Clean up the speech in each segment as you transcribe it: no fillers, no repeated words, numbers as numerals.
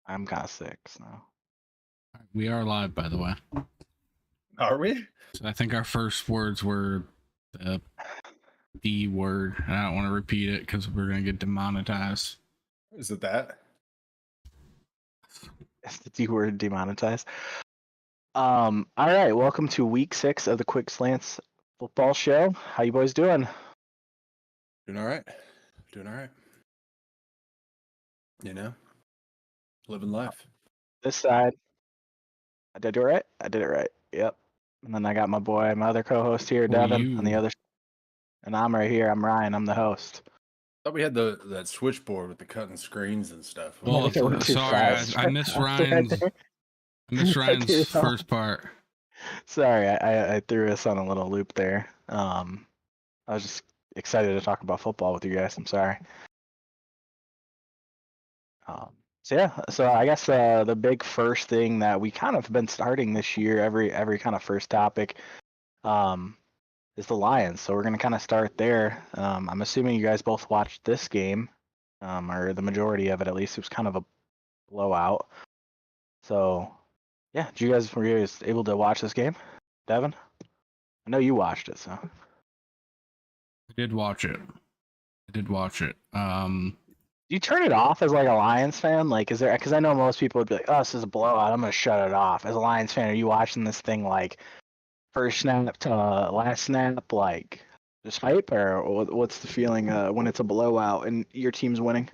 I'm kind of sick, so. We are live, by the way. Are we? So I think our first words were the D word. And I don't want to repeat it because we're going to get demonetized. Is it that? Is the D word demonetized? All right, welcome to week 6 of the Quick Slants football show. How you boys doing? Doing all right. Doing all right. You know, living life. This side. Did I do it right? I did it right. Yep. And then I got my other co-host here, Devin, on the other side. And I'm right here. I'm Ryan. I'm the host. Thought we had that switchboard with the cutting screens and stuff. Well, sorry, I missed Ryan's. I missed Ryan's first part. Sorry, I threw us on a little loop there. I was just excited to talk about football with you guys. I'm sorry. So I guess the big first thing that we kind of been starting this year, every kind of first topic, is the Lions. So we're gonna kind of start there. I'm assuming you guys both watched this game, or the majority of it at least. It was kind of a blowout. So yeah, were you guys able to watch this game, Devin? I know you watched it, so. I did watch it. Do you turn it off as like a Lions fan? Like, is there? Because I know most people would be like, "Oh, this is a blowout. I'm gonna shut it off." As a Lions fan, are you watching this thing like first snap to last snap, like just hype, or what's the feeling when it's a blowout and your team's winning?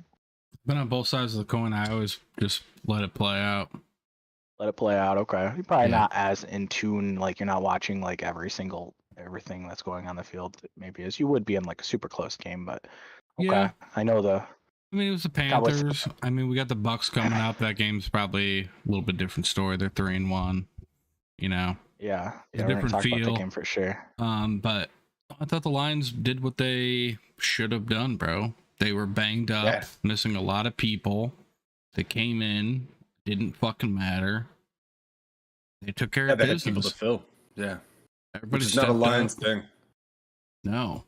Been on both sides of the coin. I always just let it play out. Let it play out. Okay, you're probably not as in tune. Like you're not watching like everything that's going on the field, maybe as you would be in like a super close game. But okay, yeah, I know it was the Panthers. I mean, we got the Bucks coming up. That game's probably a little bit different story. They're 3-1. You know. Yeah, it's a different feel. About the game for sure. But I thought the Lions did what they should have done, bro. They were banged up, missing a lot of people. They came in, didn't fucking matter. They took care of business. Had people to fill. Yeah, everybody's not a Lions thing. No.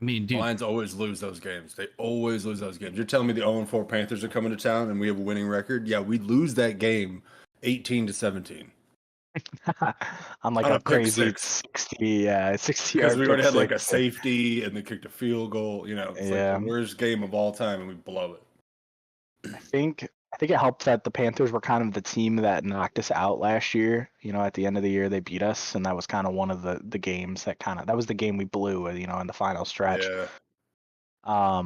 I mean, dude. Lions always lose those games. They always lose those games. You're telling me the 0-4 Panthers are coming to town and we have a winning record? Yeah, we lose that game 18-17. I'm like a crazy 60 because we already had like a safety and they kicked a field goal. You know, it's like the worst game of all time and we blow it. I think it helped that the Panthers were kind of the team that knocked us out last year. You know, at the end of the year they beat us, and that was kind of one of the games that was the game we blew, you know, in the final stretch. Yeah.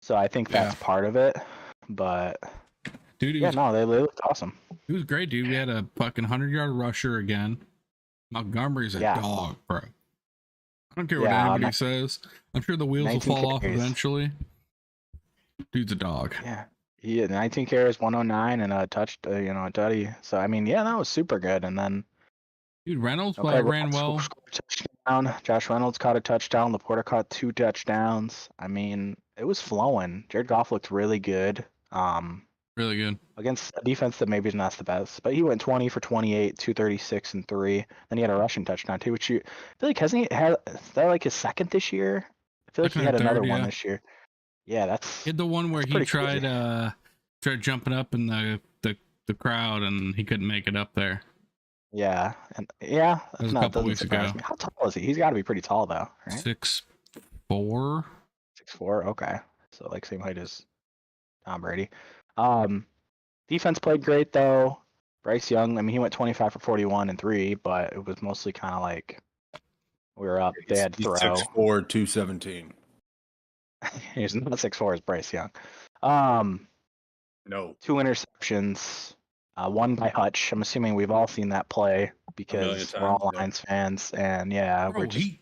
So I think that's part of it, but dude, they looked awesome. It was great, dude. We had a fucking 100-yard rusher again. Montgomery's a dog, bro. I don't care what anybody says. I'm sure the wheels will fall off eventually. Dude's a dog. Yeah. He had 19 carries, 109, and a tutty. So I mean, that was super good. And then, dude, Reynolds ran well. Touchdown. Josh Reynolds caught a touchdown. Laporta caught 2 touchdowns. I mean, it was flowing. Jared Goff looked really good. Really good against a defense that maybe is not the best, but he went 20 for 28, 236 and 3. Then he had a rushing touchdown too, which I feel like is that like his second this year? I feel like he had another one this year. Yeah, that's. He had the one where he tried jumping up in the crowd and he couldn't make it up there. Yeah, and that was a couple weeks ago. How tall is he? He's got to be pretty tall though, right? 6'4". 6'4". Okay, so like same height as Tom Brady. Defense played great though. Bryce Young, I mean, he went 25 for 41 and 3, but it was mostly kind of like we were up. They had to throw. 6'4", 217. He's not 6'4" as Bryce Young. No. 2 interceptions, one by Hutch. I'm assuming we've all seen that play because we're all Lions fans, and bro, he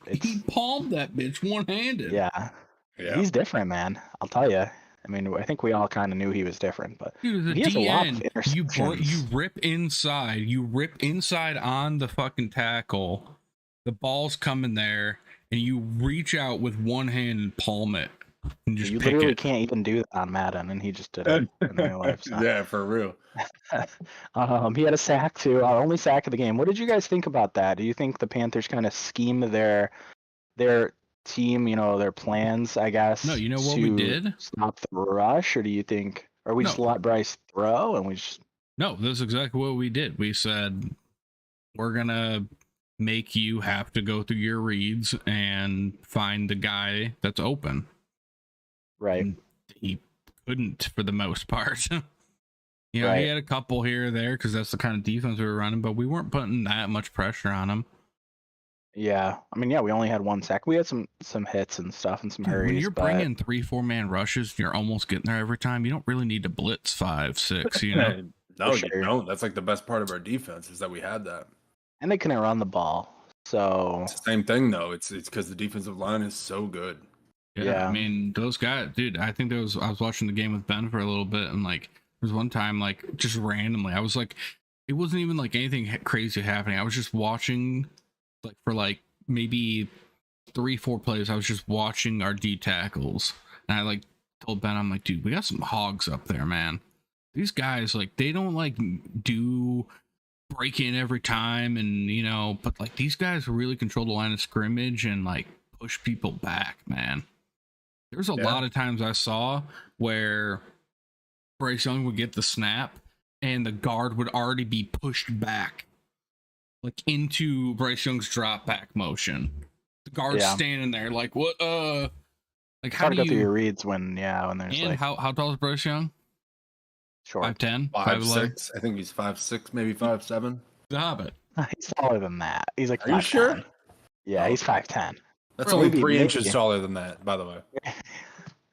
palmed that bitch one-handed. Yeah, he's different, man. I'll tell you. I mean, I think we all kind of knew he was different, but dude, he has a lot of interceptions. You rip inside on the fucking tackle. The ball's coming there, and you reach out with one hand and palm it. And just you literally can't even do that on Madden, and he just did it in real life. So. Yeah, for real. He had a sack too, only sack of the game. What did you guys think about that? Do you think the Panthers kind of scheme their team, you know, their plans, I guess? No, you know what we did? Stop the rush, or do you think Or we just let Bryce throw and we just. No, that's exactly what we did. We said, we're going to make you have to go through your reads and find the guy that's open. Right. And he couldn't for the most part. You know, Right. he had a couple here or there because that's the kind of defense we were running, but we weren't putting that much pressure on him. Yeah. I mean, yeah, we only had 1 sack. We had some hits and stuff and some hurries. When you're but... bringing 3-4 man rushes, you're almost getting there every time. You don't really need to blitz 5, 6, you know? No, sure. you don't. That's like the best part of our defense is that we had that. And they couldn't run the ball. So it's the same thing though. It's because the defensive line is so good. Yeah, I mean, those guys, dude, I think I was watching the game with Ben for a little bit, and like there was one time, like just randomly, I was like, it wasn't even like anything crazy happening. I was just watching, like for like maybe 3-4 plays, I was just watching our D tackles, and I like told Ben, I'm like, dude, we got some hogs up there, man. These guys, like, they don't like do break in every time, and you know, but like these guys really control the line of scrimmage and like push people back, man. There's a lot of times I saw where Bryce Young would get the snap and the guard would already be pushed back, like into Bryce Young's drop back motion. The guard's standing there like, what? Like, it's how hard do to go you? through your reads when there's And like how tall is Bryce Young? Short. 5'10", 5'6". I think he's 5'6", maybe 5'7". The Hobbit. He's taller than that. He's like, are you sure? Yeah, he's 5'10". That's only 3 inches taller than that, by the way.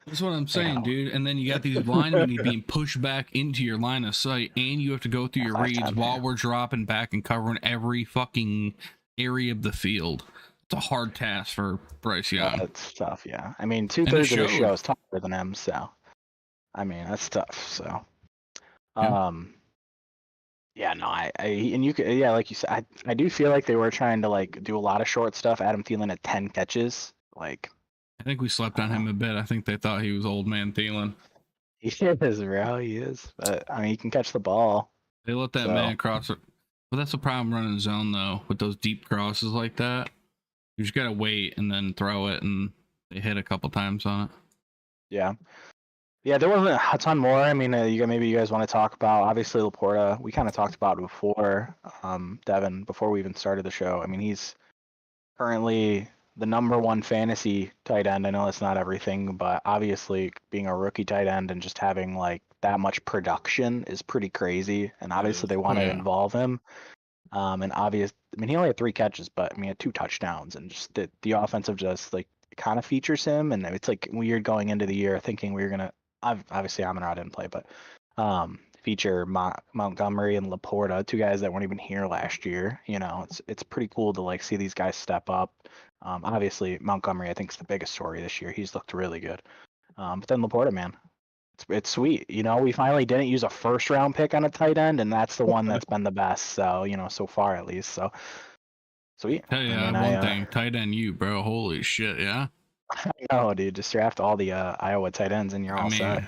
That's what I'm saying, dude. And then you got these linemen being pushed back into your line of sight, and you have to go through your reads while we're dropping back and covering every fucking area of the field. It's a hard task for Bryce Young. That's tough, yeah. I mean, 2/3 of the show is taller than him, so I mean that's tough. So, yeah, no, and you could, yeah, like you said, I do feel like they were trying to like do a lot of short stuff. Adam Thielen had 10 catches, like. I think we slept on him a bit. I think they thought he was old man Thielen. He is, bro. He is. But I mean, he can catch the ball. They let that man cross it. But that's the problem running zone though, with those deep crosses like that. You just gotta wait and then throw it, and they hit a couple times on it. Yeah. Yeah, there wasn't a ton more. I mean, maybe you guys want to talk about, obviously, Laporta. We kind of talked about it before, Devin, before we even started the show. I mean, he's currently the #1 fantasy tight end. I know that's not everything, but obviously being a rookie tight end and just having like that much production is pretty crazy. And obviously they want to involve him. I mean, he only had 3 catches, but I mean, he had 2 touchdowns, and just the offensive just like kind of features him. And it's like weird going into the year thinking we were gonna. Obviously, Amon-Ra didn't play, but feature Montgomery and Laporta, 2 guys that weren't even here last year. You know, it's pretty cool to like see these guys step up. Obviously, Montgomery, I think, is the biggest story this year. He's looked really good. But then Laporta, man, it's sweet. You know, we finally didn't use a 1st-round pick on a tight end, and that's the one that's been the best. So, you know, so far at least. So sweet. Tell you one thing, tight end you, bro. Holy shit, yeah. I know, dude. Just draft all the Iowa tight ends, and you're all set.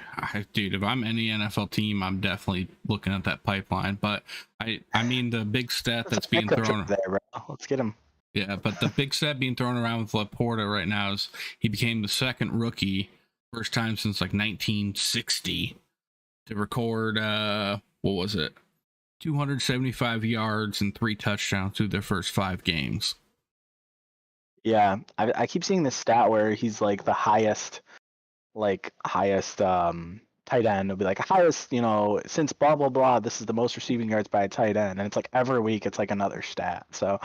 Dude, if I'm any NFL team, I'm definitely looking at that pipeline. But I mean, the big stat that's being thrown there, bro. Let's get him. Yeah, but the big stat being thrown around with Laporta right now is he became the 2nd rookie, first time since like 1960, to record 275 yards and 3 touchdowns through their first 5 games. Yeah, I keep seeing this stat where he's like the highest tight end. It'll be like highest, you know, since blah blah blah. This is the most receiving yards by a tight end, and it's like every week it's like another stat. So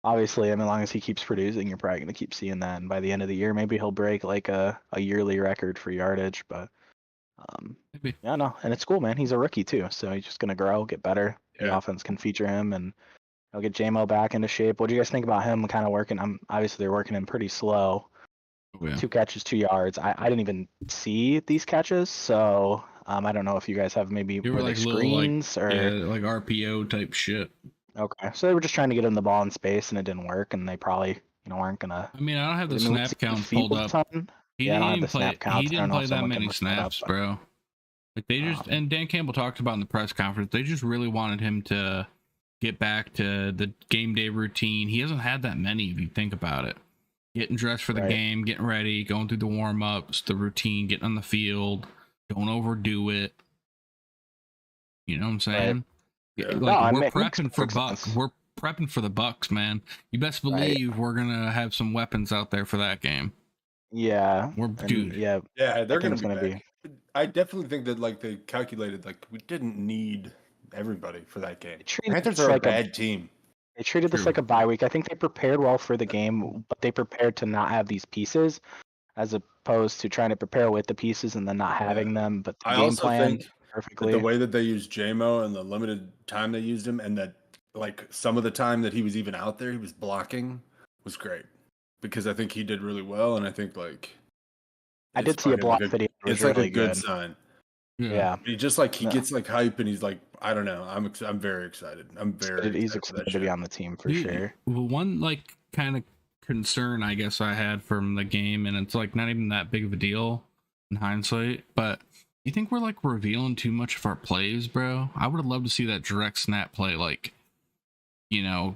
obviously, I mean, as long as he keeps producing, you're probably gonna keep seeing that. And by the end of the year, maybe he'll break like a yearly record for yardage. But yeah, no, and it's cool, man. He's a rookie too, so he's just gonna grow, get better. The offense can feature him, and I'll get JMO back into shape. What do you guys think about him kind of working? Obviously they're working him pretty slow. 2 catches, 2 yards. I didn't even see these catches, so I don't know if you guys have maybe were like screens little, or like RPO type shit. Okay, so they were just trying to get him the ball in space, and it didn't work, and they probably aren't gonna. I mean, I don't have the snap count pulled up. He didn't play that many snaps, bro. Like they just and Dan Campbell talked about in the press conference, they just really wanted him to get back to the game day routine. He hasn't had that many if you think about it. Getting dressed for the game, getting ready, going through the warm-ups, the routine, getting on the field, don't overdo it. You know what I'm saying? Yeah. Like No, it we're makes prepping for perfect sense. We're prepping for the Bucks, man. You best believe we're gonna have some weapons out there for that game. Yeah. We're And dude. yeah, Yeah, they're that gonna game's be gonna back. I definitely think that like they calculated like we didn't need everybody for that game. They treated Panthers this are a like a bad team. They treated this True. like a bye week. I think they prepared well for the game, but they prepared to not have these pieces as opposed to trying to prepare with the pieces and then not having them. But the I game also plan think that perfectly. the way that they used JMO and the limited time they used him, and that like some of the time that he was even out there, he was blocking, was great because I think he did really well, and I think like I it's did see a fucking, block like, video. It was it's like really a good good. sign. Yeah. He just like he No. gets like hype, and he's like, I don't know, I'm very excited. I'm very He's excited for that excited to be shit. on the team for Dude, sure. Well, one like kind of concern I guess I had from the game, and it's like not even that big of a deal in hindsight, but you think we're like revealing too much of our plays, bro? I would have loved to see that direct snap play, like, you know,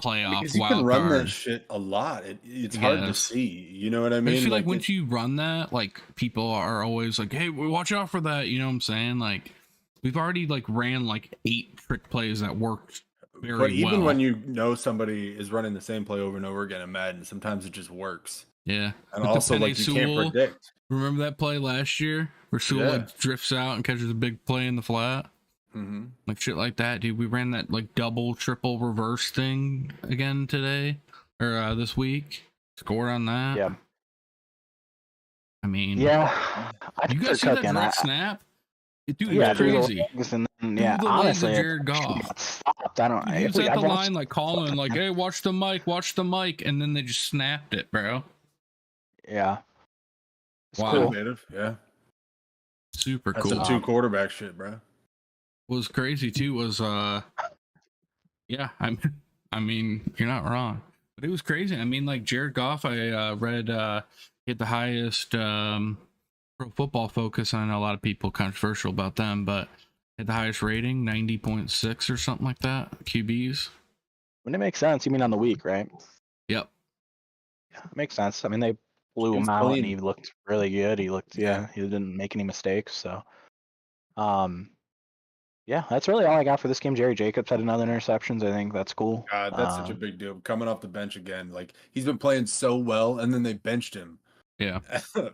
playoff Because you wild can run card. that shit a lot. It's I hard to guess. see. You know what I mean? Especially like Like once you run that, like people are always like, "Hey, watch out for that." You know what I'm saying? Like we've already like ran like 8 trick plays that worked very but even well. when you know somebody is running the same play over and over again in Madden, sometimes it just works. Yeah. And With also, the like, you can't Sewell, predict. remember that play last year where Sewell Yeah. like drifts out and catches a big play in the flat? Mm-hmm. Like shit like that, dude. We ran that like double, triple reverse thing again today or this week. Scored on that. Yeah. I mean, Yeah. I you think guys they're see that cooking. direct snap? Dude, Yeah, it's through the crazy. legs and then, Through yeah, the legs of honestly, Jared it Goff. got stopped. I don't. Dude, he was at I've the watched line like calling like, "Hey, watch the mic," and then they just snapped it, bro. Yeah. It's Wow. cool. Innovative. Yeah. Super That's cool. some 2 quarterback shit, bro. What was crazy too was yeah, I mean, you're not wrong. But it was crazy. I mean, like Jared Goff, I read he had the highest Pro Football Focus. I know a lot of people controversial about them, but had the highest rating, 90.6 or something like that. QBs. When it makes sense, you mean on the week, right? Yep. Yeah, it makes sense. I mean, they blew He was him out, and clean. he looked really good. He looked, Yeah. he didn't make any mistakes. So, yeah, that's really all I got for this game. Jerry Jacobs had another interceptions. I think that's cool. God, that's such a big deal. Coming off the bench again. Like, he's been playing so well, and then they benched him. Yeah.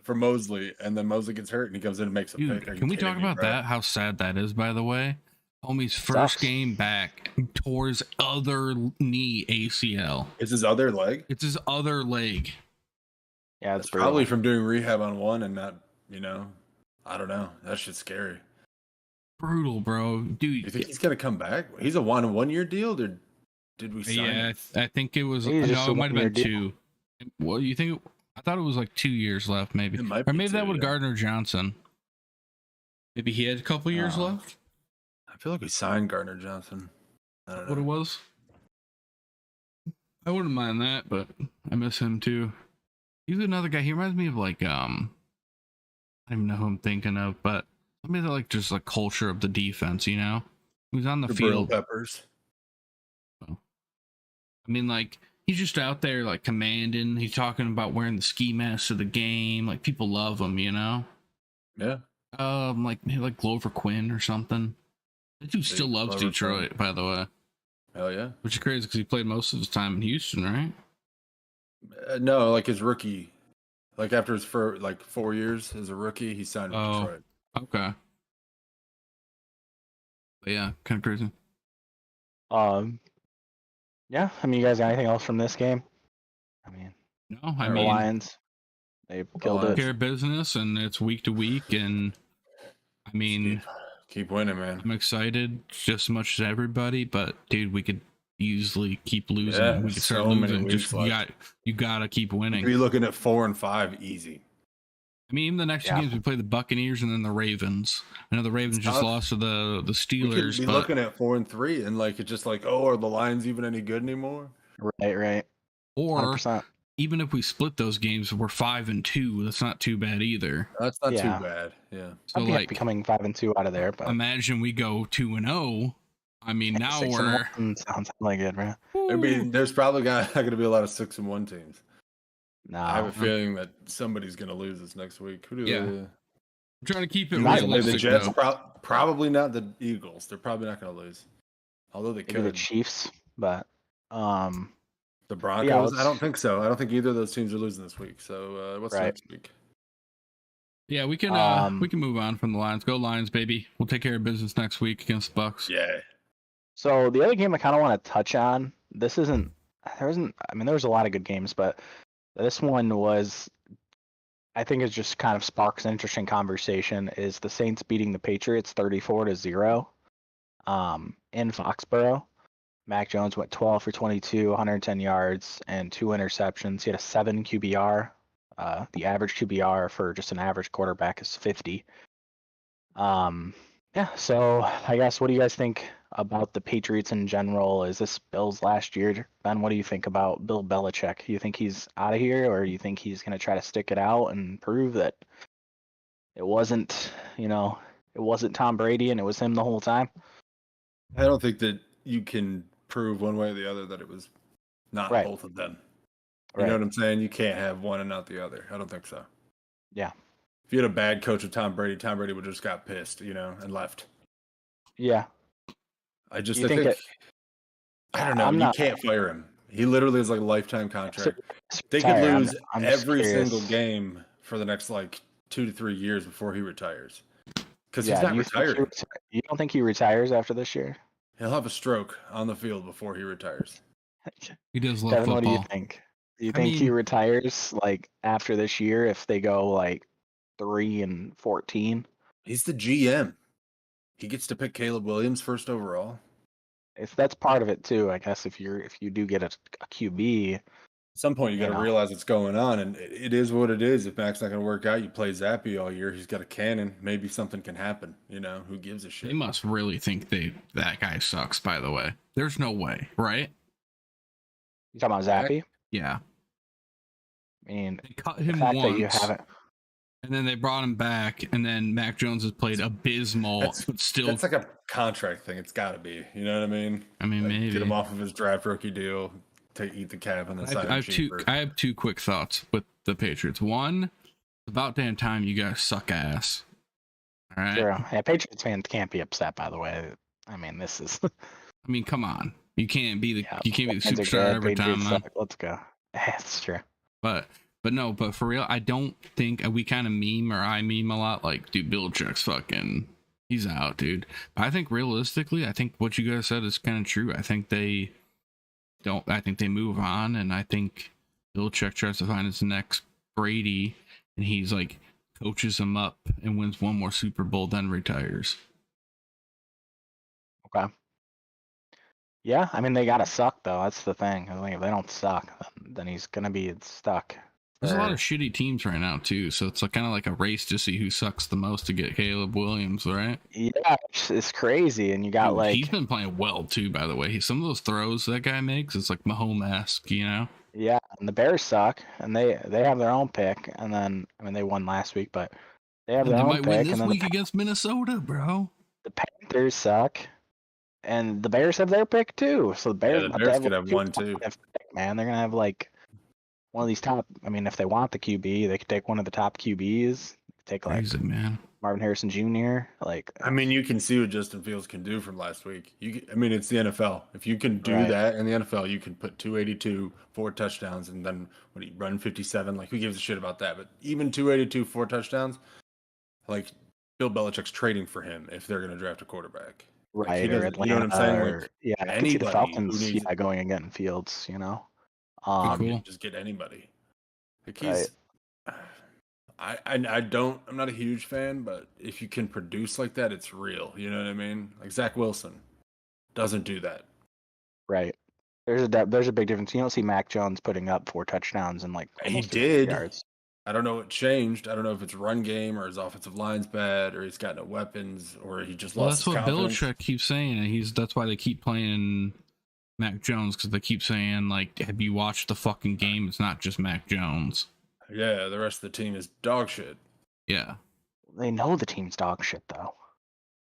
For Mosley, and then Mosley gets hurt, and he comes in and makes a Dude, pick. Are you can we kidding talk me, about bro? that? How sad that is, by the way. Homie's first Sucks. game back tore his other knee ACL. It's his other leg. It's his other leg. Yeah, It's it's probably brutal. from doing rehab on one and not, I don't know. That shit's scary. Brutal, bro. You Dude, think he's gonna come back? He's a 1-year deal, or did we sign yeah, him? I think it was. He's just No, a it might have one-year been deal. 2. Well, you think? I thought it was like 2 years left, maybe, It might or be maybe that 2, was yeah. Gardner Johnson. Maybe he had a couple years left. I feel like we signed Gardner Johnson. I don't What it know. was? I wouldn't mind that, but I miss him too. He's another guy. He reminds me of like I don't even know who I'm thinking of, but somebody that like just like culture of the defense, you know? Who's on the Jabril field. Peppers. I mean, like, he's just out there like commanding. He's talking about wearing the ski mask of the game. Like, people love him, you know? Yeah. Like maybe like Glover Quinn or something. That dude still loves Glover Detroit, by the way. Hell yeah. Which is crazy because he played most of his time in Houston, right? No, like his rookie, like after his 4 years as a rookie, he signed with Oh. Detroit. Okay. But yeah, kind of crazy. Yeah. I mean, you guys got anything else from this game? I mean, No, I the mean, Lions, they killed Lions. it. care business, and it's week to week, and I mean, Keep winning, man. I'm excited just as much as everybody, but dude, we could easily keep losing. Yeah, We could start so many losing. weeks Just left. you gotta keep winning. You'd be looking at 4 and 5 easy. I mean, even the next Yeah. two games we play the Buccaneers and then the Ravens. I know the Ravens just tough. lost to the We could Steelers, be but looking at 4 and 3, and like it's just like, oh, are the Lions even any good anymore? Right. or 100%. even if we split those games, we're 5-2. That's not too bad either. That's not Yeah. too bad. Yeah. So I'd be like, becoming 5-2 out of there, but imagine we go 2 2-0. I mean, now 6-1 sounds really good, man. I mean, there's probably not going to be a lot of 6-1 teams. No, I have a feeling that somebody's going to lose this next week. Who do Yeah. they? I'm trying to keep it You might The realistic Jets though. Probably not the Eagles. They're probably not going to lose. Although they Maybe the could. Chiefs, but The Broncos? yeah, I don't think so. I don't think either of those teams are losing this week. So what's right. next week? Yeah, we can move on from the Lions. Go Lions, baby. We'll take care of business next week against the Bucks. Yeah. So the other game I kind of want to touch on. There was a lot of good games, but this one was, I think it just kind of sparks an interesting conversation. Is the Saints beating the Patriots 34-0 in Foxborough. Mac Jones went 12 for 22, 110 yards, and 2 interceptions. He had a 7 QBR. The average QBR for just an average quarterback is 50. Yeah, so I guess, what do you guys think about the Patriots in general? Is this Bill's last year? Ben, what do you think about Bill Belichick? You think he's out of here, or do you think he's going to try to stick it out and prove that it wasn't Tom Brady and it was him the whole time? I don't think that you can prove one way or the other that it was not Right. both of them. You Right. know what I'm saying? You can't have one and not the other. I don't think so. Yeah. If you had a bad coach with Tom Brady would have just got pissed, and left. Yeah. I don't know. I'm You not- can't fire him. He literally is like a lifetime contract. They could Sorry, lose I'm just every curious. single game for the next 2 to 3 years before he retires. Because Yeah, he's not do you think retiring. you don't think he retires after this year? He'll have a stroke on the field before he retires. He does love Kevin, football. what do you think? Do you think he retires after this year if they go 3-14? He's the GM. He gets to pick Caleb Williams first overall. If that's part of it too, I guess. If you do get a QB, at some point you got to realize what's going on, and it is what it is. If Mac's not going to work out, you play Zappy all year. He's got a cannon. Maybe something can happen. Who gives a shit? They must really think that guy sucks. By the way, there's no way, right? You talking about Zappy? Yeah. I mean, they cut him the fact once, that you haven't, and then they brought him back, and then Mac Jones has played abysmal, but still. That's like a contract thing. It's got to be. You know what I mean? Maybe get him off of his draft rookie deal. Eat the cap and then sign him cheaper. I have 2 quick thoughts with the Patriots. One, it's about damn time you guys suck ass. All right. Sure. Yeah, Patriots fans can't be upset. By the way, I mean, this is. I mean, come on. You can't be the Fans are superstar good, every Patriots time, man. suck. Let's go. That's true. But for real, I don't think we kind of I meme a lot dude, Belichick's fucking, he's out, dude. But I think realistically, I think what you guys said is kind of true. I think they move on, and I think Belichick tries to find his next Brady, and he's coaches him up and wins one more Super Bowl, then retires. Okay. Yeah, I mean, they gotta suck though. That's the thing. I think if they don't suck, then he's gonna be stuck. There's a lot of shitty teams right now too, so it's kind of like a race to see who sucks the most to get Caleb Williams, right? Yeah, it's crazy, and you got Dude, he's been playing well too, by the way. Some of those throws that guy makes, it's like Mahomes-esque, Yeah, and the Bears suck, and they have their own pick, and then they won last week, but they have their own pick. They might win this week against Minnesota, bro. The Panthers suck, and the Bears have their pick too. So the Bears, could have one too. Man, they're gonna have one of these top. I mean, if they want the QB, they could take one of the top QBs. Take Crazy, man. Marvin Harrison Jr. I mean, you can see what Justin Fields can do from last week. It's the NFL. If you can do that in the NFL, you can put 282, 4 touchdowns, and then when he run 57, who gives a shit about that? But even 282, 4 touchdowns, Bill Belichick's trading for him if they're going to draft a quarterback. Right, you know what I'm saying? I could see the Falcons going and getting Fields. Cool. Just get anybody. I'm not a huge fan, but if you can produce like that, it's real. You know what I mean? Zach Wilson doesn't do that. Right. There's a big difference. You don't see Mac Jones putting up 4 touchdowns and he did. yards. I don't know what changed. I don't know if it's run game or his offensive line's bad or he's got no weapons or he just lost his confidence. That's what Belichick keeps saying, and that's why they keep playing Mac Jones, because they keep saying have you watched the fucking game? It's not just Mac Jones. Yeah, the rest of the team is dog shit. Yeah. They know the team's dog shit though.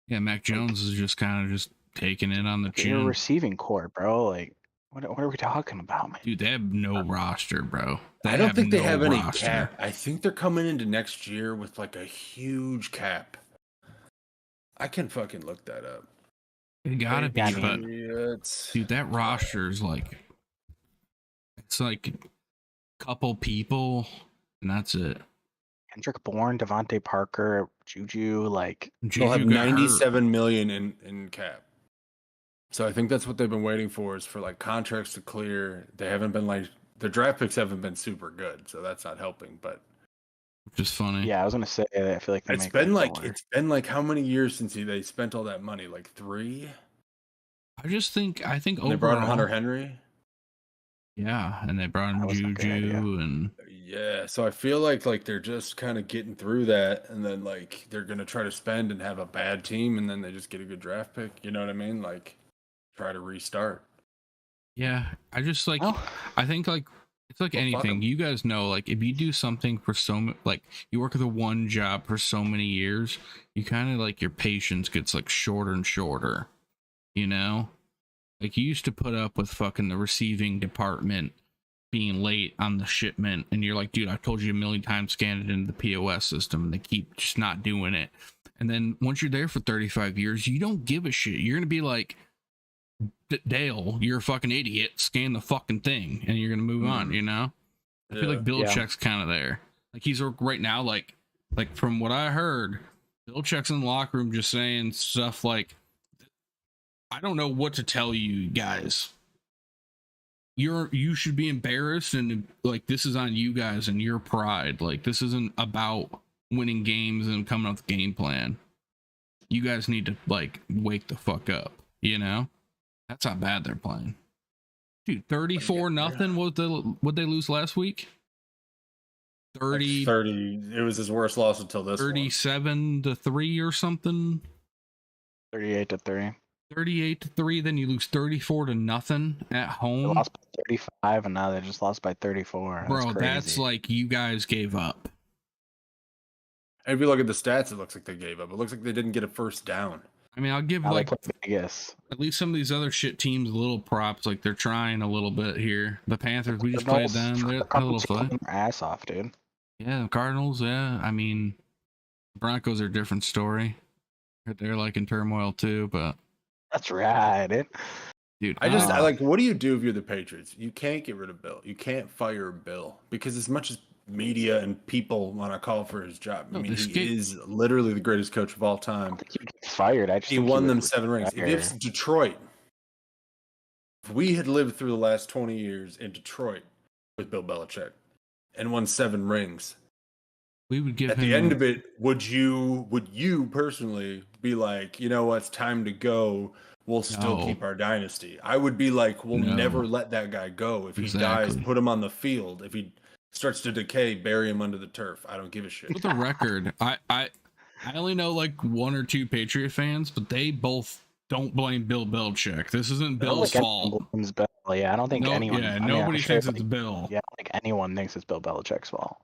Yeah, Mac Jones is just kind of just taking it on the chin. Your receiving core, bro. What are we talking about, man? Dude, they have no roster, bro. I don't think they have any cap. I think they're coming into next year with a huge cap. I can fucking look that up. It gotta be, but Patriots. dude, that roster's like, it's like a couple people, and that's it. Kendrick Bourne, Devontae Parker, Juju, like They'll have Juju got hurt. 97 million in cap. So I think that's what they've been waiting for, is for like contracts to clear. They haven't been like, the draft picks haven't been super good, so that's not helping. But Which is funny. yeah, I was gonna say I feel like they it's make been up like more. it's been like how many years since they spent all that money? Like 3. I think And they overall, brought in Hunter Henry. yeah, and they brought in That wasn't a good idea. Juju, and Yeah, so I feel like they're just kind of getting through that, and then like they're gonna try to spend and have a bad team, and then they just get a good draft pick. You know what I mean? Like try to restart. yeah, I just like, Well, I think like it's like Well, fuck 'em. anything. You guys know, like if you do something for like you work at the one job for so many years, you kind of like your patience gets like shorter and shorter. You know, like you used to put up with fucking the receiving department being late on the shipment, and you're like, dude, I've told you a million times, scan it into the POS system, and they keep just not doing it. And then once you're there for 35 years, you don't give a shit. You're gonna be like, Dale, you're a fucking idiot. Scan the fucking thing, and you're gonna move on. You know, I feel like Belichick's kind of there. Like he's right now, like from what I heard, Belichick's in the locker room just saying stuff like, I don't know what to tell you guys. You should be embarrassed, and like this is on you guys and your pride. Like this isn't about winning games and coming up with a game plan. You guys need to like wake the fuck up, you know? That's how bad they're playing. Dude, 34-0 what they lose last week? 30 it was his worst loss until this 37-3 or something. 38-3. 38-3, then you lose 34-0 at They home. lost by 35, and now they just lost by 34. Bro, that's like you guys gave up. And if you look at the stats, it looks like they gave up. It looks like they didn't get a first down. I mean, I'll give I like like Vegas. at least some of these other shit teams a little props. Like they're trying a little bit here. The Panthers, we just played them. They're a little fun. Ass off, dude. Yeah, the Cardinals. Yeah, I mean, Broncos are a different story. They're like in turmoil too, but That's right, dude, I like. What do you do if you're the Patriots? You can't get rid of Bill. You can't fire Bill, because as much as media and people want to call for his job, I mean, he is literally the greatest coach of all time. I think he gets fired. He won them 7 rings. If it's Detroit, if we had lived through the last 20 years in Detroit with Bill Belichick and won 7 rings, we would give at him, the end of it, would you personally be like, you know what, it's time to go? We'll still keep our dynasty. I would be like, we'll never let that guy go. If he dies, put him on the field. If he starts to decay, bury him under the turf. I don't give a shit. For the record, I only know like 1 or 2 Patriot fans, but they both don't blame Bill Belichick. This isn't Bill's fault. Bill. Yeah, I don't think anyone. Yeah, nobody thinks it's Bill. Yeah, I don't think anyone thinks it's Bill Belichick's fault.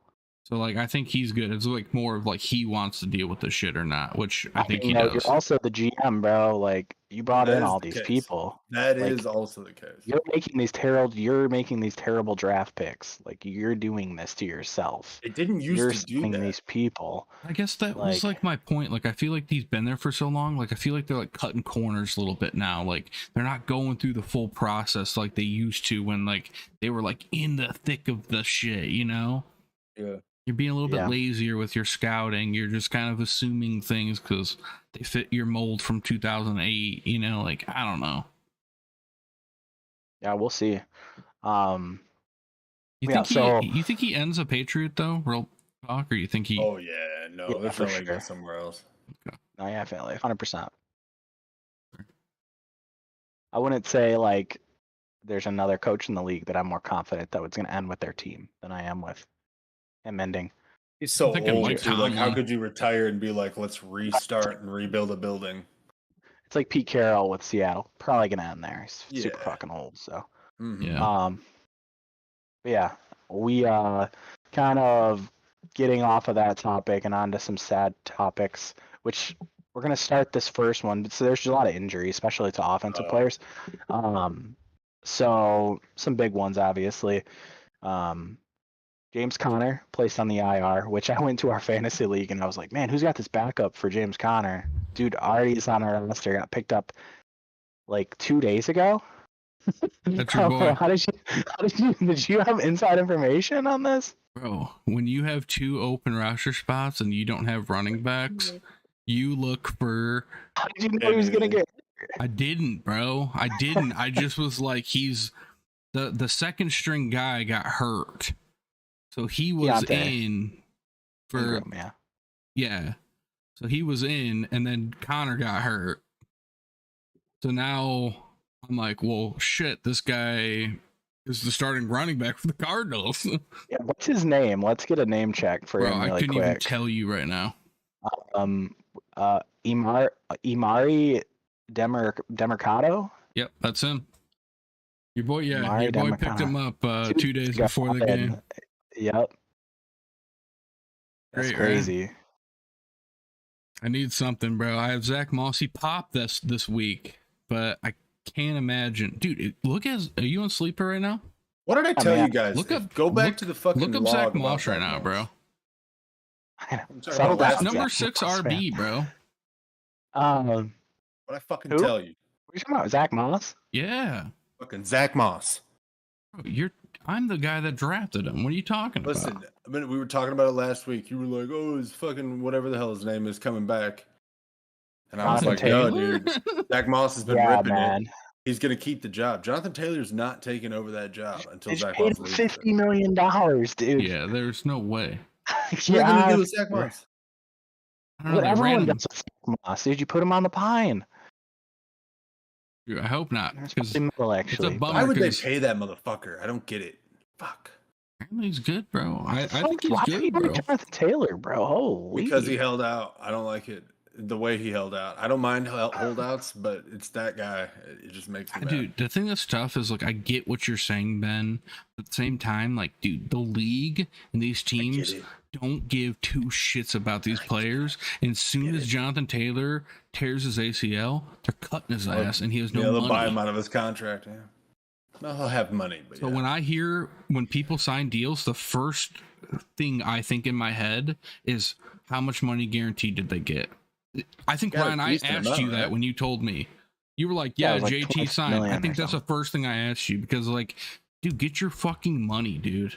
So like, I think he's good. It's like more of like he wants to deal with this shit or not, which I think he does. does. You're also the GM, bro. Like you brought in all these people. That is also the case. You're making these terrible draft picks. Like you're doing this to yourself. It didn't used to do that. These people. I guess that was like my point. Like I feel like he's been there for so long. Like I feel like they're like cutting corners a little bit now. Like they're not going through the full process like they used to when like they were like in the thick of the shit, you know? Yeah. You're being a little bit lazier with your scouting. You're just kind of assuming things because they fit your mold from 2008. You know, like I don't know. Yeah, we'll see. You think he ends a Patriot though? Real talk, or you think he? Oh yeah, no, there's no way to go somewhere else. Okay. No, yeah, definitely, 100%. I wouldn't say like there's another coach in the league that I'm more confident that it's going to end with their team than I am with him ending. He's so old too. Like, how could you retire and be like, let's restart and rebuild a building? It's like Pete Carroll with Seattle. Probably gonna end there. He's super fucking old. So yeah. But yeah, we kind of getting off of that topic and onto some sad topics, which we're gonna start this first one. So there's a lot of injury, especially to offensive players. So some big ones, obviously. James Conner placed on the IR, which I went to our fantasy league and I was like, man, who's got this backup for James Conner? Dude, already is on our roster. Got picked up like 2 days ago. That's your boy. Did you have inside information on this? Bro, when you have 2 open roster spots and you don't have running backs, you look for. How did you know he was gonna get? I didn't, bro. I didn't. I just was like, he's the second string guy got hurt, so he was in for Ingram, yeah. So he was in, and then Connor got hurt. So now I'm like, well, shit, this guy is the starting running back for the Cardinals. Yeah, what's his name? Let's get a name check for him really I couldn't quick. even tell you right now. Imari Demercado. Yep, that's him. Your boy, yeah, Imari your boy Demercado. picked him up 2 days before the game. Yep. That's Great, crazy. Right? I need something, bro. I have Zach Mossy pop this week, but I can't imagine, dude. Are you on Sleeper right now? What did I tell you guys? Go back to the fucking. Look up Zach Moss right now, bro. That's number 6 RB, bro. What I fucking tell you? What are you talking about? Zach Moss? Yeah. Fucking Zach Moss. Bro, I'm the guy that drafted him. What are you talking about? Listen, I mean, we were talking about it last week. You were like, "Oh, his fucking whatever the hell his name is coming back," and I was like, "No, dude. Zach Moss has been ripping it. He's gonna keep the job. Jonathan Taylor's not taking over that job until Zach Moss leaves. $50 million, dude. Yeah, there's no way. What are you gonna do with Zach Moss? What everyone does with Zach Moss, dude. You put him on the pine. Dude, I hope not. It's a bummer. Why would they pay that motherfucker? I don't get it. Fuck. Apparently he's good, bro. I think he's good, bro. Jonathan Taylor, bro. Holy. Because he held out. I don't like it. The way he held out. I don't mind holdouts, but it's that guy. It just makes me mad. Dude, the thing that's tough is, like, I get what you're saying, Ben. But at the same time, like, dude, the league and these teams don't give 2 shits about these players. And as soon as Jonathan Taylor tears his ACL, they're cutting his ass, and he has no money. They'll buy him out of his contract. Yeah. No, he'll have money. But so when people sign deals, the first thing I think in my head is, how much money guaranteed did they get? I think, Ryan, I asked you that when you told me. You were like, yeah, JT signed. I think that's the first thing I asked you, because, like, dude, get your fucking money, dude.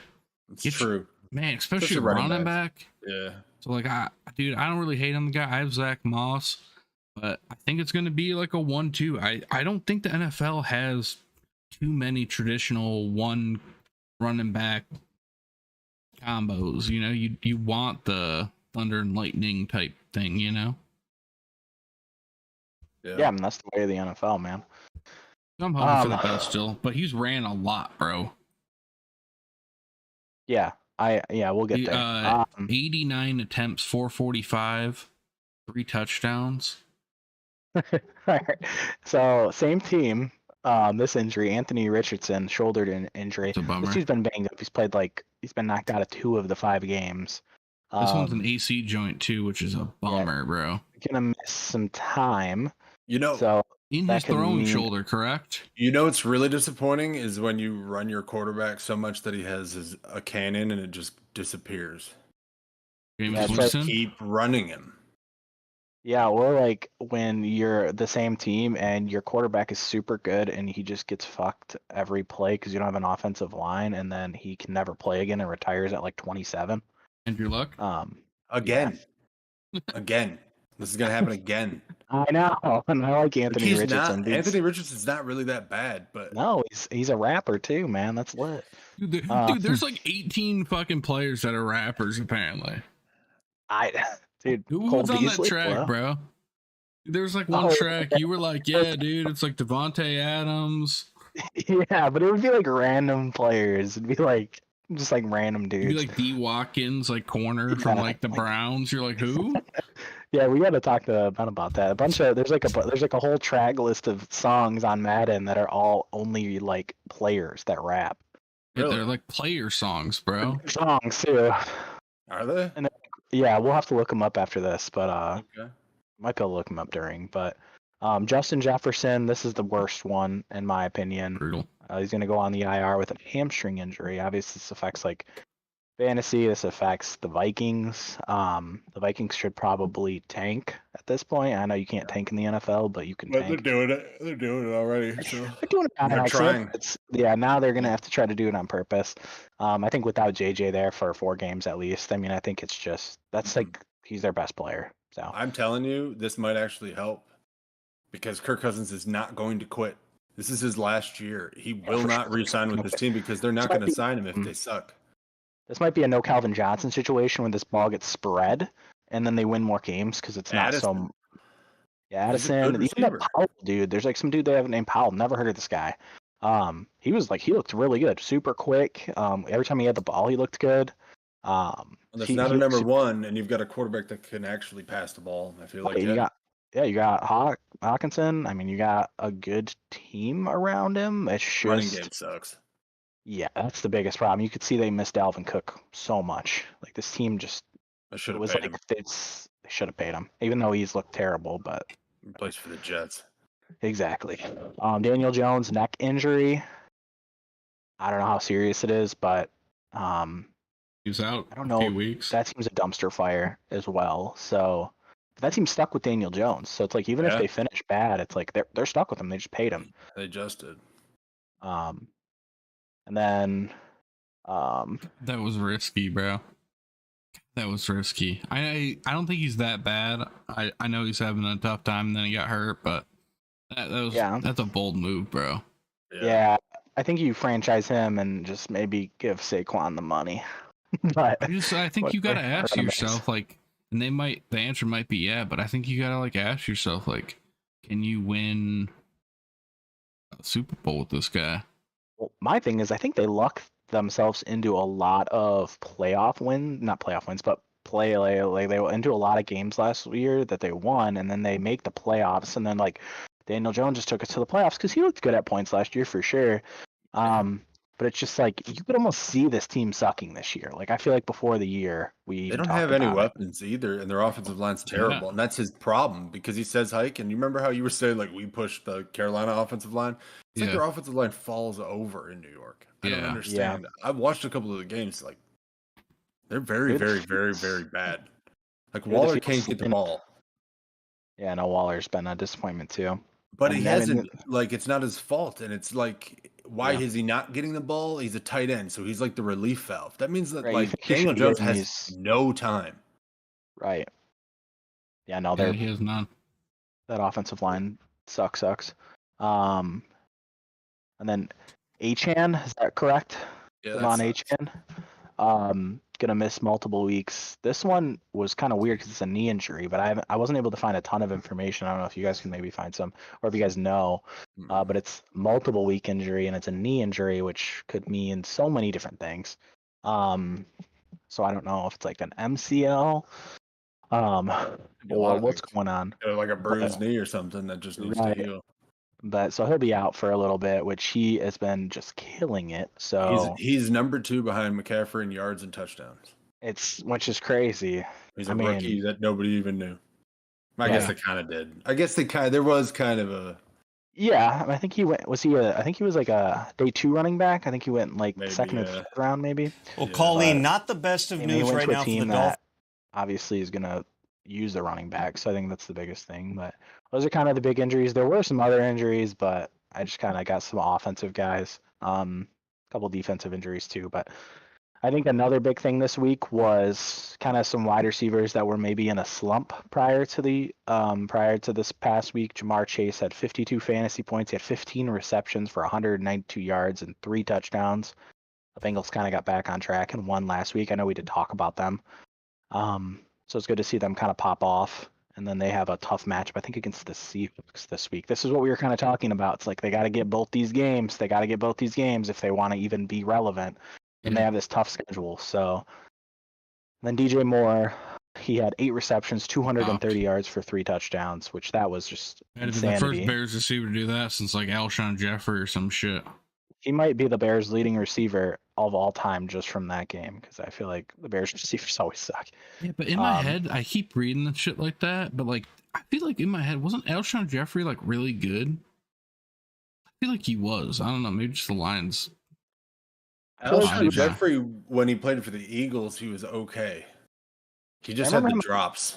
It's true. Man, especially a running back. Yeah. So, like, I don't really hate on the guy. I have Zach Moss, but I think it's going to be like a 1-2. I don't think the NFL has too many traditional one running back combos. You know, you want the thunder and lightning type thing, you know? Yeah, I mean, that's the way of the NFL, man. I'm hoping for the best still, but he's ran a lot, bro. Yeah, we'll get there. 89 attempts, 445, 3 touchdowns. So same team. This injury, Anthony Richardson, shoulder injury. It's a bummer. This dude's been banged up. He's been knocked out of 2 of the 5 games. This one's an AC joint too, which is a bummer, bro. Gonna miss some time. You know, so in his throwing shoulder, correct? You know what's really disappointing is when you run your quarterback so much that he has a cannon and it just disappears. Keep running him. Yeah, or like when you're the same team and your quarterback is super good and he just gets fucked every play because you don't have an offensive line, and then he can never play again and retires at like 27. Andrew Luck? Again. Again. This is gonna happen again. I know, and I like Anthony Richardson. Anthony Richardson's not really that bad, but no, he's a rapper too, man. That's lit. Dude, there's like 18 fucking players that are rappers apparently. Who was on that track, bro? There's like one track you were like, yeah, dude, it's like Devontae Adams. Yeah, but it would be like random players. It'd be like just like random dudes. It'd be like D. Watkins, like corner from like the Browns. You're like, who? Yeah, we got to talk to Ben about that. There's like a whole track list of songs on Madden that are all only like players that rap. Yeah, they're like player songs, bro. Songs too. Are they? And yeah, we'll have to look them up after this, but might be able to look them up during. But Justin Jefferson, this is the worst one in my opinion. Brutal. He's going to go on the IR with a hamstring injury. Obviously, this affects like fantasy, this affects the Vikings. The Vikings should probably tank at this point. I know you can't tank in the NFL, but you can But they're tank. doing it. They're doing it already. So They're doing it on they're accident. trying. Now they're gonna have to try to do it on purpose. I think without JJ there for 4 games at least. I mean, I think it's just that's like he's their best player. So I'm telling you, this might actually help because Kirk Cousins is not going to quit. This is his last year. He will for not sure. re-sign with this team because they're not going to sign him if they suck. This might be a no Calvin Johnson situation when this ball gets spread and then they win more games because it's not Addison. so. Yeah, He's a Addison, good even that receiver. Powell dude. There's like some dude they have named Powell. Never heard of this guy. He looked really good, super quick. Every time he had the ball, he looked good. And that's He not a looked number super, one, and you've got a quarterback that can actually pass the ball. I feel like you got you got Hawkinson. I mean, you got a good team around him. It's just running game sucks. Yeah, that's the biggest problem. You could see they missed Dalvin Cook so much. Like this team just I should it have was paid like him. they should have paid him, even though he's looked terrible. But He plays for the Jets. exactly. Daniel Jones neck injury. I don't know how serious it is, but He's out I don't a few know. weeks. That team's a dumpster fire as well. So that team's stuck with Daniel Jones. So it's like even if Yeah. they finish bad, it's like they're stuck with him. They just paid him. They just did. And then That was risky, bro. That was risky. I don't think he's that bad. I know he's having a tough time and then he got hurt, but that's a bold move, bro. Yeah, I think you franchise him and just maybe give Saquon the money. But I think you gotta ask yourself, like, and the answer might be yeah, but I think you gotta like ask yourself, like, can you win a Super Bowl with this guy? Well, my thing is, I think they luck themselves into a lot of not playoff wins, but like they went into a lot of games last year that they won, and then they make the playoffs, and then like Daniel Jones just took us to the playoffs because he looked good at points last year for sure. But it's just like you could almost see this team sucking this year. Like I feel like before the year They don't have any weapons either, and their offensive line's terrible, and that's his problem because he says hike. And you remember how you were saying like we pushed the Carolina offensive line? It's like their offensive line falls over in New York. I don't understand. I've watched a couple of the games. Like they're very, very, very, very bad. Like Waller can't get the ball. Yeah, no, Waller's been a disappointment too. But he hasn't, like, it's not his fault. And it's like, why is he not getting the ball? He's a tight end, so he's like the relief valve. That means that, like, Daniel Jones has no time. Right. Yeah, no, he has none. That offensive line sucks. And then Achan, is that correct? Yeah, Devon Achan. Gonna miss multiple weeks. This one was kind of weird because it's a knee injury, but I wasn't able to find a ton of information. I don't know if you guys can maybe find some, or if you guys know. But it's multiple week injury and it's a knee injury, which could mean so many different things. So I don't know if it's like an MCL, or what's going on. Like a bruised knee or something that just needs to heal. But so he'll be out for a little bit, which he has been just killing it. So he's number 2 behind McCaffrey in yards and touchdowns. Which is crazy. He's a rookie that nobody even knew. I guess they kind of did. I guess there was kind of a. Yeah, I think he went. I think he was like a day 2 running back. I think he went like second or third round, maybe. Well, Colleen, not the best of news right now for the Dolphins. Obviously, is gonna use the running back, so I think that's the biggest thing. But those are kind of the big injuries. There were some other injuries, but I just kind of got some offensive guys. A couple defensive injuries too. But I think another big thing this week was kind of some wide receivers that were maybe in a slump prior to this past week. Jamar Chase had 52 fantasy points. He had 15 receptions for 192 yards and 3 touchdowns. The Bengals kind of got back on track and won last week. I know we did talk about them. So it's good to see them kind of pop off. And then they have a tough matchup, I think, against the Seahawks this week. This is what we were kind of talking about. It's like they got to get both these games. They got to get both these games if they want to even be relevant. And they have this tough schedule. So then DJ Moore, he had 8 receptions, 230 yards for 3 touchdowns, which that was just insanity. The first Bears receiver to do that since like Alshon Jeffrey or some shit. He might be the Bears' leading receiver of all time just from that game because I feel like the Bears receivers always suck. Yeah, but in my head, I keep reading the shit like that, but like I feel like in my head, wasn't Alshon Jeffrey like really good? I feel like he was. I don't know, maybe just the Lions Alshon Jeffrey, when he played for the Eagles, he was okay. He just had the drops.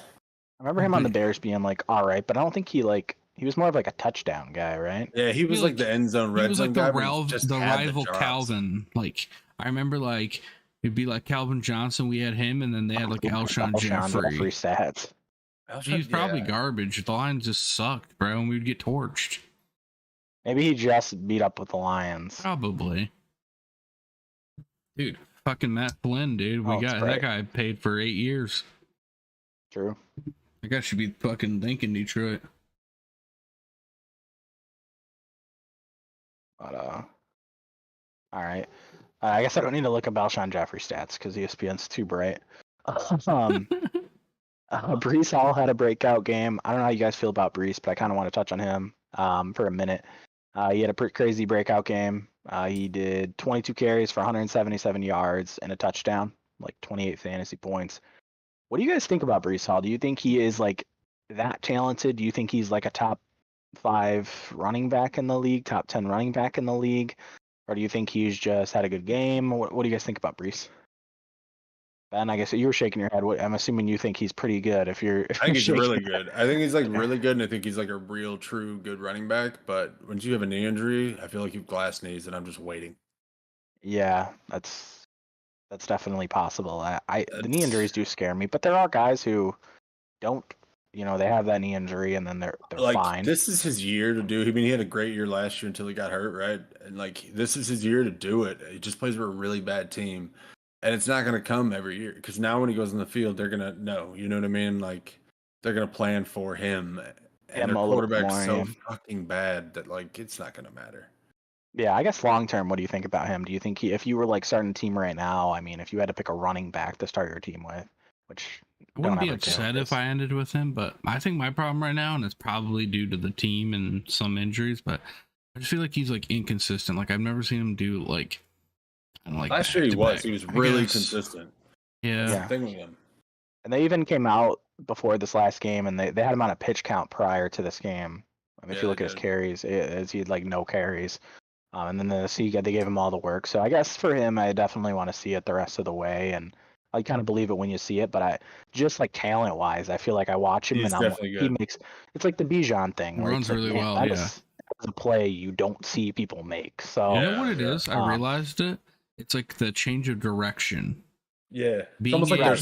I remember him on the Bears being like all right, but I don't think he was more of like a touchdown guy, right? Yeah, he was like the end zone, red zone guy. The rival Calvin. Like I remember, like it'd be like Calvin Johnson. We had him, and then they had like Alshon Jeffrey stats. He's probably garbage. The Lions just sucked, bro, and we'd get torched. Maybe he just beat up with the Lions. Probably. Dude, fucking Matt Flynn, dude. That guy paid for 8 years. True. That guy should be fucking thinking Detroit. But all right. I guess I don't need to look up Alshon Jeffrey stats because ESPN's too bright. Breece Hall had a breakout game. I don't know how you guys feel about Breece, but I kind of want to touch on him for a minute. He had a pretty crazy breakout game. He did 22 carries for 177 yards and a touchdown, like 28 fantasy points. What do you guys think about Breece Hall? Do you think he is like that talented? Do you think he's like a top 5 running back in the league, top 10 running back in the league? Or do you think he's just had a good game? What do you guys think about Breece? Ben, I guess you were shaking your head. I'm assuming you think he's pretty good. I think he's really good. I think he's like really good, and I think he's like a real, true, good running back. But once you have a knee injury, I feel like you have glass knees, and I'm just waiting. Yeah, that's definitely possible. The knee injuries do scare me, but there are guys who don't. They have that knee injury, and then they're like, fine. This is his year to do. I mean, he had a great year last year until he got hurt, right? And like, this is his year to do it. He just plays for a really bad team. And it's not going to come every year because now when he goes in the field, they're going to know. You know what I mean? Like, they're going to plan for him. And their quarterback's so fucking bad that, like, it's not going to matter. Yeah, I guess long term, what do you think about him? Do you think if you were, like, starting a team right now, I mean, if you had to pick a running back to start your team with, which I wouldn't be upset if I ended with him, but I think my problem right now, and it's probably due to the team and some injuries, but I just feel like he's, like, inconsistent. Like, I've never seen him do, like, last year he was really consistent. Yeah. Thing with him. And they even came out before this last game, and they had him on a pitch count prior to this game. I mean, if you look at his carries, he had like no carries. And then they gave him all the work. So I guess for him, I definitely want to see it the rest of the way, and I kind of believe it when you see it. But I just like talent wise, I feel like I watch him he makes it's like the Bijan thing. He runs really well. That's a play you don't see people make. So you know what it is? I realized it. It's like the change of direction. Yeah. It's almost like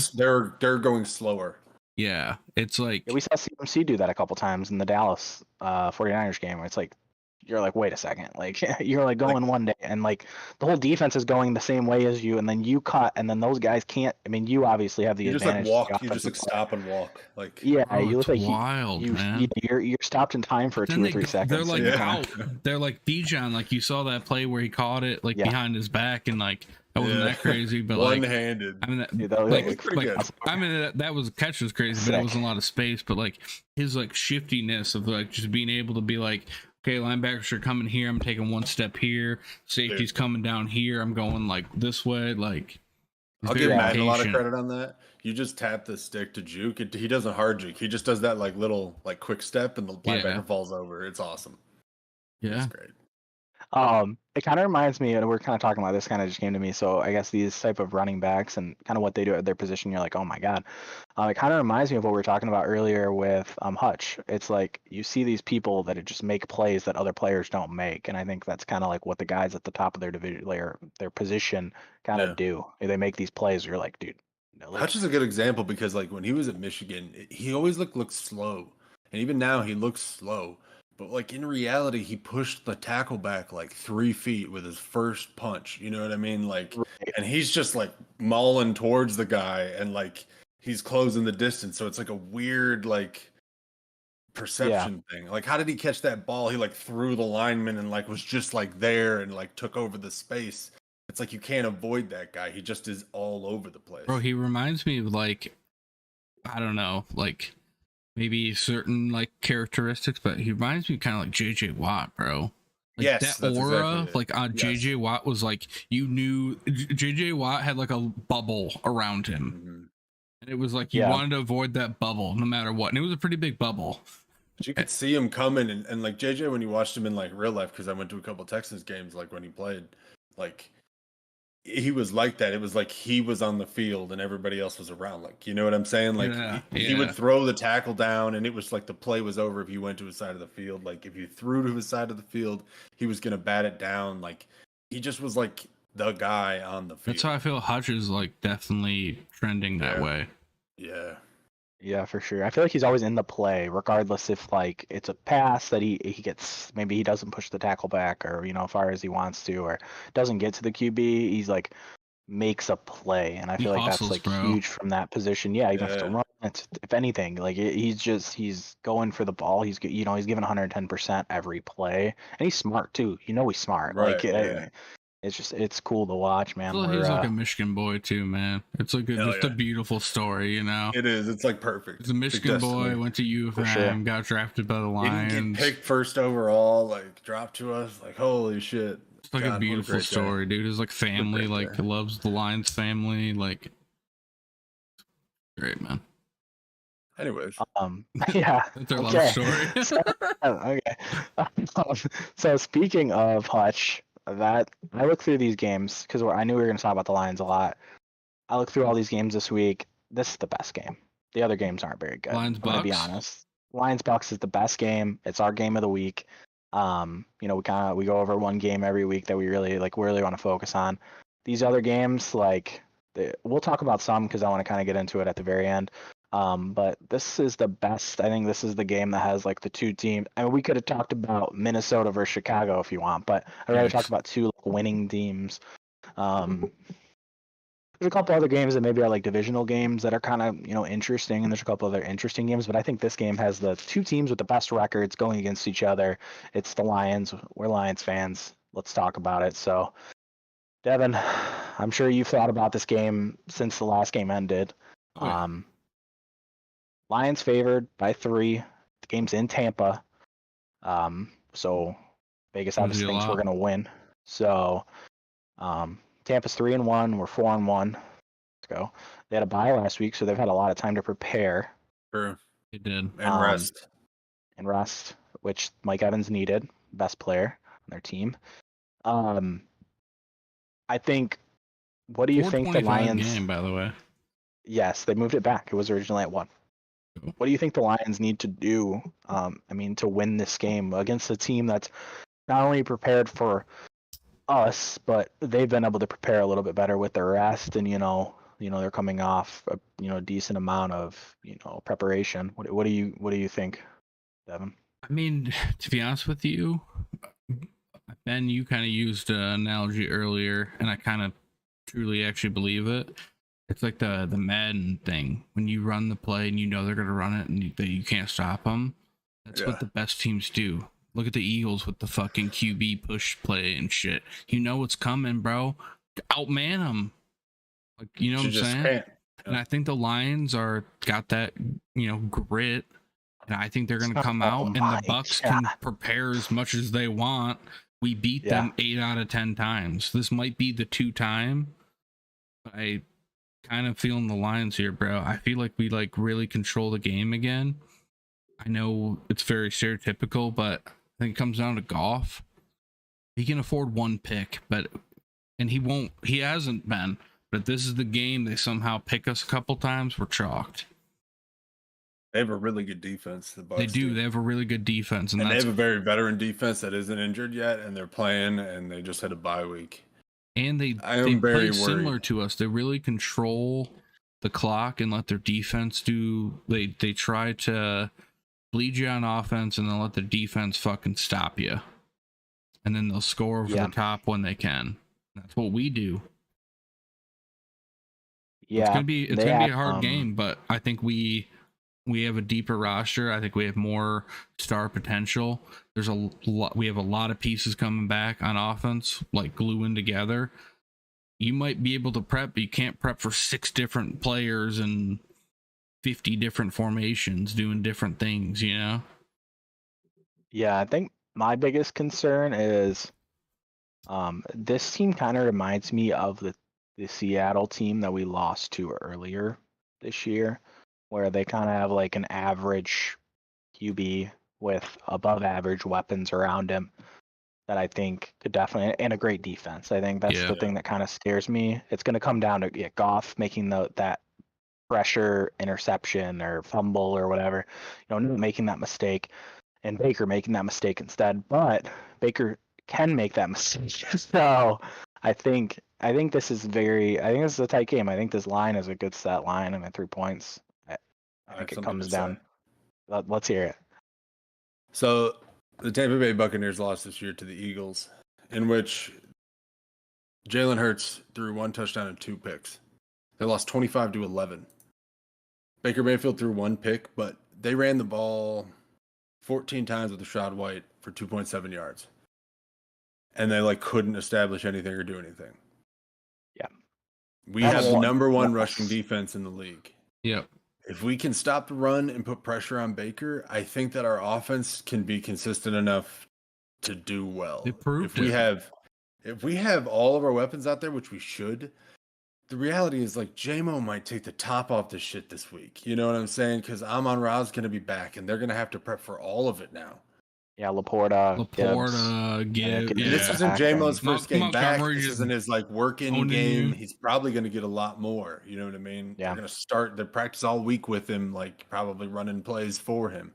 they're going slower. Yeah. It's like we saw CMC do that a couple times in the Dallas 49ers game where it's like you're like, wait a second, like you're like going one day and like the whole defense is going the same way as you, and then you cut, and then those guys can't. I mean, you obviously have the advantage. Just like walk. You just like stop and walk. Like you look like wild, man. You're stopped in time for 2 or 3 seconds. They're like out. They're like Bijan. Like you saw that play where he caught it like behind his back, and like that wasn't that crazy, but one-handed. I mean, that was catch was crazy, but it wasn't a lot of space. But like his like shiftiness of like just being able to be like, okay, linebackers are coming here, I'm taking one step here. Safety's coming down here, I'm going like this way. Like, I'll give Madden a lot of credit on that. You just tap the stick to juke. He doesn't hard juke. He just does that like little like quick step, and the linebacker falls over. It's awesome. Yeah, it's great. It kind of reminds me, and we're kind of talking about this, kind of just came to me. So I guess these type of running backs and kind of what they do at their position, you're like, oh my god. It kind of reminds me of what we were talking about earlier with Hutch. It's like you see these people that just make plays that other players don't make, and I think that's kind of like what the guys at the top of their division, their position, kind of do. They make these plays. Where you're like, dude. Hutch is a good example because like when he was at Michigan, he always looked slow, and even now he looks slow. But like in reality, he pushed the tackle back like 3 feet with his first punch. You know what I mean? Like, and he's just like mauling towards the guy, and like he's closing the distance. So it's like a weird like perception thing. Like, how did he catch that ball? He like threw the lineman and like was just like there and like took over the space. It's like you can't avoid that guy. He just is all over the place. Bro, he reminds me of like, I don't know, like maybe certain like characteristics, but he reminds me kind of like JJ Watt, bro. Like yes, that aura, exactly like JJ Watt was like, you knew JJ Watt had like a bubble around him, and it was like you wanted to avoid that bubble no matter what, and it was a pretty big bubble. But you could see him coming, and like JJ when you watched him in like real life, because I went to a couple Texans games like when he played, like he was like that. It was like he was on the field and everybody else was around. Like, you know what I'm saying? Like he would throw the tackle down and it was like the play was over if you went to his side of the field. Like if you threw to his side of the field, he was gonna bat it down. Like he just was like the guy on the field. That's how I feel. Hutch is like definitely trending that way. Yeah. Yeah, for sure. I feel like he's always in the play, regardless if like it's a pass that he gets, maybe he doesn't push the tackle back or, far as he wants to, or doesn't get to the QB. He's like makes a play, and I feel like hustles, that's like bro. huge from that position. Yeah, even if it's a run, if anything, like he's going for the ball. He's he's giving 110% every play, and he's smart too. He's smart. Right. Like it's cool to watch, man. He's like a Michigan boy too, man. It's like just a beautiful story, It is. It's like perfect. He's a Michigan boy, went to U of M, got drafted by the Lions. He didn't get picked first overall, like dropped to us, like holy shit. It's like a beautiful story, dude. His like family, like loves the Lions family, like great, man. Anyways, yeah, that's their love story. So speaking of Hutch, that I looked through these games because I knew we were going to talk about the Lions a lot. I looked through all these games this week. This is the best game. The other games aren't very good. Lions Bucks. To be honest, Lions Bucks is the best game. It's our game of the week. We go over one game every week that we really want to focus on. These other games, we'll talk about some because I want to kind of get into it at the very end. But this is the best. I think this is the game that has like the two teams. I mean, we could have talked about Minnesota versus Chicago if you want, but I'd rather talk about two winning teams. There's a couple other games that maybe are like divisional games that are kind of interesting, and there's a couple other interesting games. But I think this game has the two teams with the best records going against each other. It's the Lions. We're Lions fans. Let's talk about it. So, Devin, I'm sure you've thought about this game since the last game ended. Lions favored by 3. The game's in Tampa. So Vegas obviously thinks we're gonna win. So Tampa's 3-1. We're 4-1. Let's go. They had a bye last week, so they've had a lot of time to prepare. Sure. They did. And rest, which Mike Evans needed, best player on their team. I think. What do you think the Lions game, by the way? Yes, they moved it back. It was originally at 1. What do you think the Lions need to do, to win this game against a team that's not only prepared for us, but they've been able to prepare a little bit better with their rest, and they're coming off a decent amount of preparation. What do you think, Devin? I mean, to be honest with you, Ben, you kind of used an analogy earlier, and I kind of truly actually believe it. It's like the Madden thing. When you run the play and they're going to run it and you can't stop them. That's what the best teams do. Look at the Eagles with the fucking QB push play and shit. You know what's coming, bro. Outman them. Like, you know what I'm saying? Yeah. And I think the Lions got that, grit. And I think they're going to come out and the Bucks can prepare as much as they want. We beat them 8 out of 10 times. This might be the 2-time. But I kind of feeling the Lions here, bro. I feel like we really control the game again. I know it's very stereotypical, but I think it comes down to Goff. He can afford 1 pick, and he hasn't been, but this is the game they somehow pick us a couple times, we're chalked. They have a really good defense. The Bucks they do. They have a really good defense, and they have a very veteran defense that isn't injured yet, and they're playing, and they just had a bye week. And they play similar to us. They really control the clock and let their defense do. They try to bleed you on offense and then let the defense fucking stop you. And then they'll score over the top when they can. That's what we do. Yeah, it's gonna be a hard game, but I think we have a deeper roster. I think we have more star potential. We have a lot of pieces coming back on offense, like gluing together. You might be able to prep, but you can't prep for 6 different players and 50 different formations doing different things, Yeah, I think my biggest concern is this team kind of reminds me of the Seattle team that we lost to earlier this year, where they kind of have like an average QB with above average weapons around him. that I think could definitely, and a great defense. I think that's the thing that kind of scares me. It's going to come down to Goff making that pressure interception or fumble or whatever, making that mistake, and Baker making that mistake instead. But Baker can make that mistake. So I think this is a tight game. I think this line is a good set line. I'm at 3 points. I think it comes down. Let's hear it. So the Tampa Bay Buccaneers lost this year to the Eagles, in which Jalen Hurts threw 1 touchdown and 2 picks. They lost 25-11. Baker Mayfield threw 1 pick, but they ran the ball 14 times with Rashad White for 2.7 yards. And they couldn't establish anything or do anything. Yeah. We have the number 1 rushing defense in the league. Yep. If we can stop the run and put pressure on Baker, I think that our offense can be consistent enough to do well. If we have all of our weapons out there, which we should, the reality is J-Mo might take the top off this shit this week. You know what I'm saying? Because Amon-Ra's going to be back, and they're going to have to prep for all of it now. Yeah, Laporta, Gibbs. This isn't J-Mo's first game back. This isn't his work-in game. He's probably going to get a lot more. You know what I mean? Yeah. They're going to start the practice all week with him, probably running plays for him.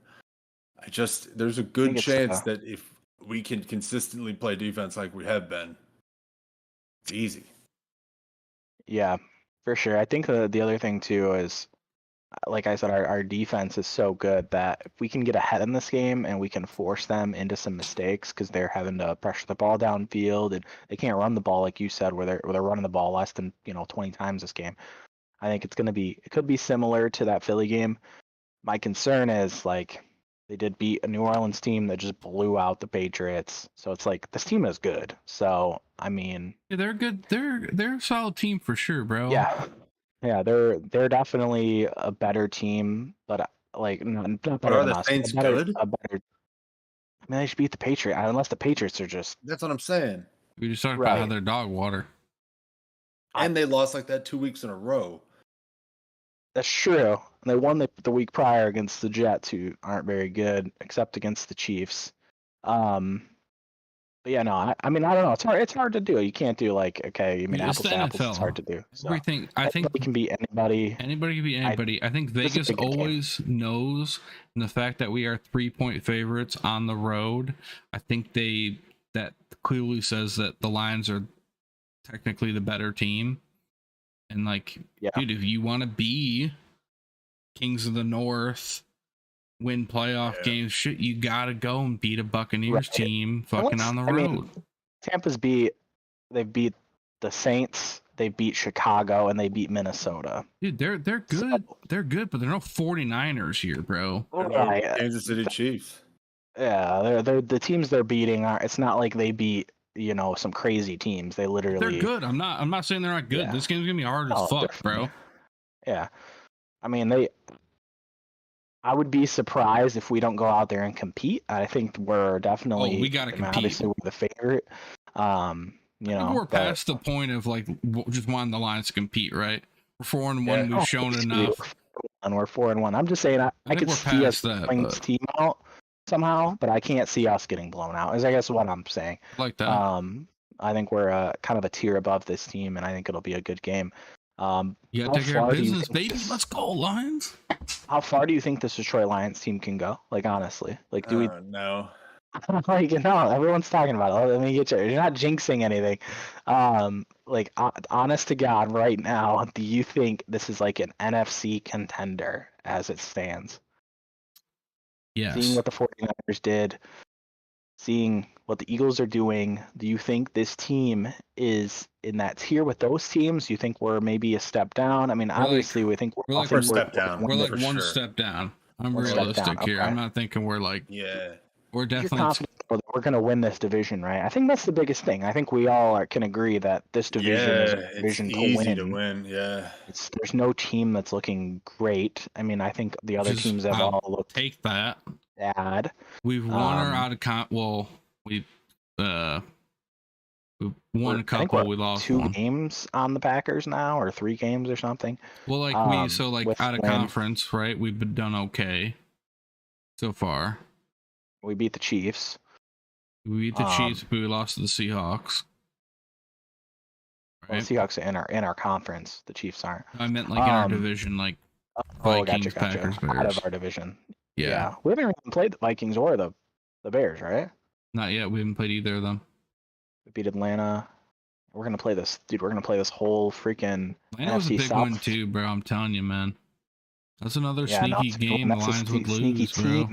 There's a good chance that if we can consistently play defense like we have been, it's easy. Yeah, for sure. I think the other thing too is, like I said, our defense is so good that if we can get ahead in this game and we can force them into some mistakes because they're having to pressure the ball downfield and they can't run the ball like you said, where they're running the ball less than 20 times this game. I think it could be similar to that Philly game. My concern is they did beat a New Orleans team that just blew out the Patriots, so it's this team is good. So I mean, yeah, they're good. They're a solid team for sure, bro. Yeah, they're definitely a better team, but not better but are than the us. Saints good? I mean, they should beat the Patriots, unless the Patriots are just. That's what I'm saying. We just talked about how they're dog water, and they lost that 2 weeks in a row. That's true. And they won the week prior against the Jets, who aren't very good, except against the Chiefs. But yeah, no, I mean, I don't know. It's hard to do. You can't do apples to apples. It's hard to do. So, everything. I think we can beat anybody. Anybody can beat anybody. I think Vegas always knows, and the fact that we are 3-point favorites on the road, I think that clearly says that the Lions are technically the better team. And dude, if you want to be Kings of the North, win playoff games, shit, you gotta go and beat a Buccaneers team fucking on the road. I mean, Tampa's they beat the Saints, they beat Chicago, and they beat Minnesota. Dude, they're good. So, they're good, but they're no 49ers here, bro. Right. Kansas City Chiefs. Yeah, they're the teams they're beating are. It's not like they beat some crazy teams. They literally. They're good. I'm not saying they're not good. Yeah. This game's gonna be hard as fuck, definitely. Bro. Yeah, I mean I would be surprised if we don't go out there and compete. I think we're definitely. We gotta compete. Obviously, we're the favorite. I think we're past the point of just wanting the Lions to compete, right? We're 4-1. We've shown enough. And we're 4-1. I'm just saying I could see us playing this team out somehow, but I can't see us getting blown out. Is I guess what I'm saying. Like that. I think we're kind of a tier above this team, and I think it'll be a good game. You gotta take care of business, baby. Let's go, Lions. How far do you think this Detroit Lions team can go? Honestly, do we? No. No, everyone's talking about it. Let me get you. You're not jinxing anything. Honest to God, right now, do you think this is an NFC contender as it stands? Yes. Seeing what the 49ers did, seeing what the Eagles are doing, do you think this team is in that tier with those teams? Do you think we're maybe a step down? I mean, obviously, we think we're a step down. We're one step down. I'm realistic here. Okay. I'm not thinking we're we're definitely. You're confident we're going to win this division, right? I think that's the biggest thing. I think we all can agree that this division is a division to win. Yeah. There's no team that's looking great. I mean, I think the other teams have all looked take that bad. We've won our out of we've won a couple. We lost 2 games on the Packers now, or 3 games or something. Well, out of conference, right? We've done okay so far. We beat the Chiefs. We beat the Chiefs, but we lost to the Seahawks. Right? Well, the Seahawks are in our conference. The Chiefs aren't. I meant like in our division, like Vikings, gotcha. Packers, Bears. Out of our division. Yeah. We haven't even played the Vikings or the Bears, right? Not yet. We haven't played either of them. We beat Atlanta. We're gonna play this, dude. We're gonna play this whole freaking Atlanta was a big win too, bro. I'm telling you, man. That's another sneaky game. The Lions would lose, bro.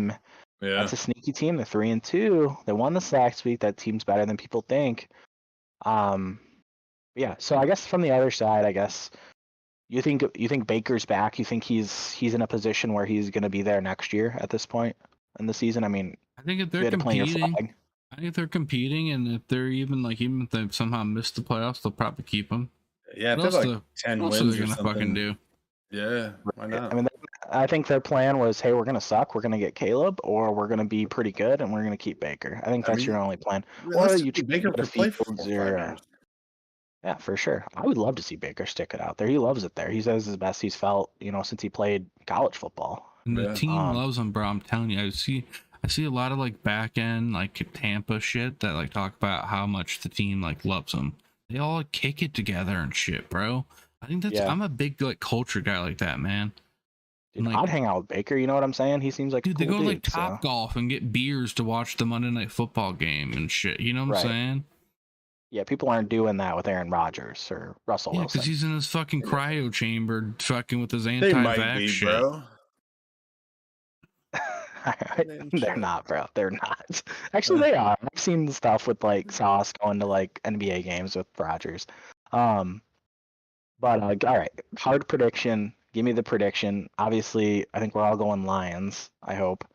Yeah, that's a sneaky team. They're 3-2. They won this last week. That team's better than people think. Yeah. So I guess from the other side, I guess you think Baker's back. You think he's in a position where he's gonna be there next year at this point in the season. I mean, I think if they're competing. I think if they're competing, and if they're even if they somehow miss the playoffs, they'll probably keep them. Yeah, if they're like 10 wins or something. Fucking do. Yeah, why not? I mean, I think their plan was, hey, we're gonna suck, we're gonna get Caleb, or we're gonna be pretty good and we're gonna keep Baker. I think that's your only plan. Or you Baker to play for 5 years. Yeah, for sure. I would love to see Baker stick it out there. He loves it there. He says it's the best he's felt, since he played college football. And the team loves him, bro. I'm telling you, I see a lot of like back end like Tampa shit that like talk about how much the team like loves him. They all like, kick it together and shit, bro. I think I'm a big like culture guy like that, man. Dude, like, I'd hang out with Baker. You know what I'm saying? He seems like dude. They go to like Top Golf and get beers to watch the Monday Night Football game and shit. You know what I'm saying? Yeah, people aren't doing that with Aaron Rodgers or Russell Wilson. Because he's in his fucking cryo chamber, fucking with his anti-vax shit. Bro. They're not, bro. They're not. Actually, they are. I've seen the stuff with like Sauce going to like NBA games with Rodgers. But all right, hard prediction. Give me the prediction. Obviously, I think we're all going Lions. I hope.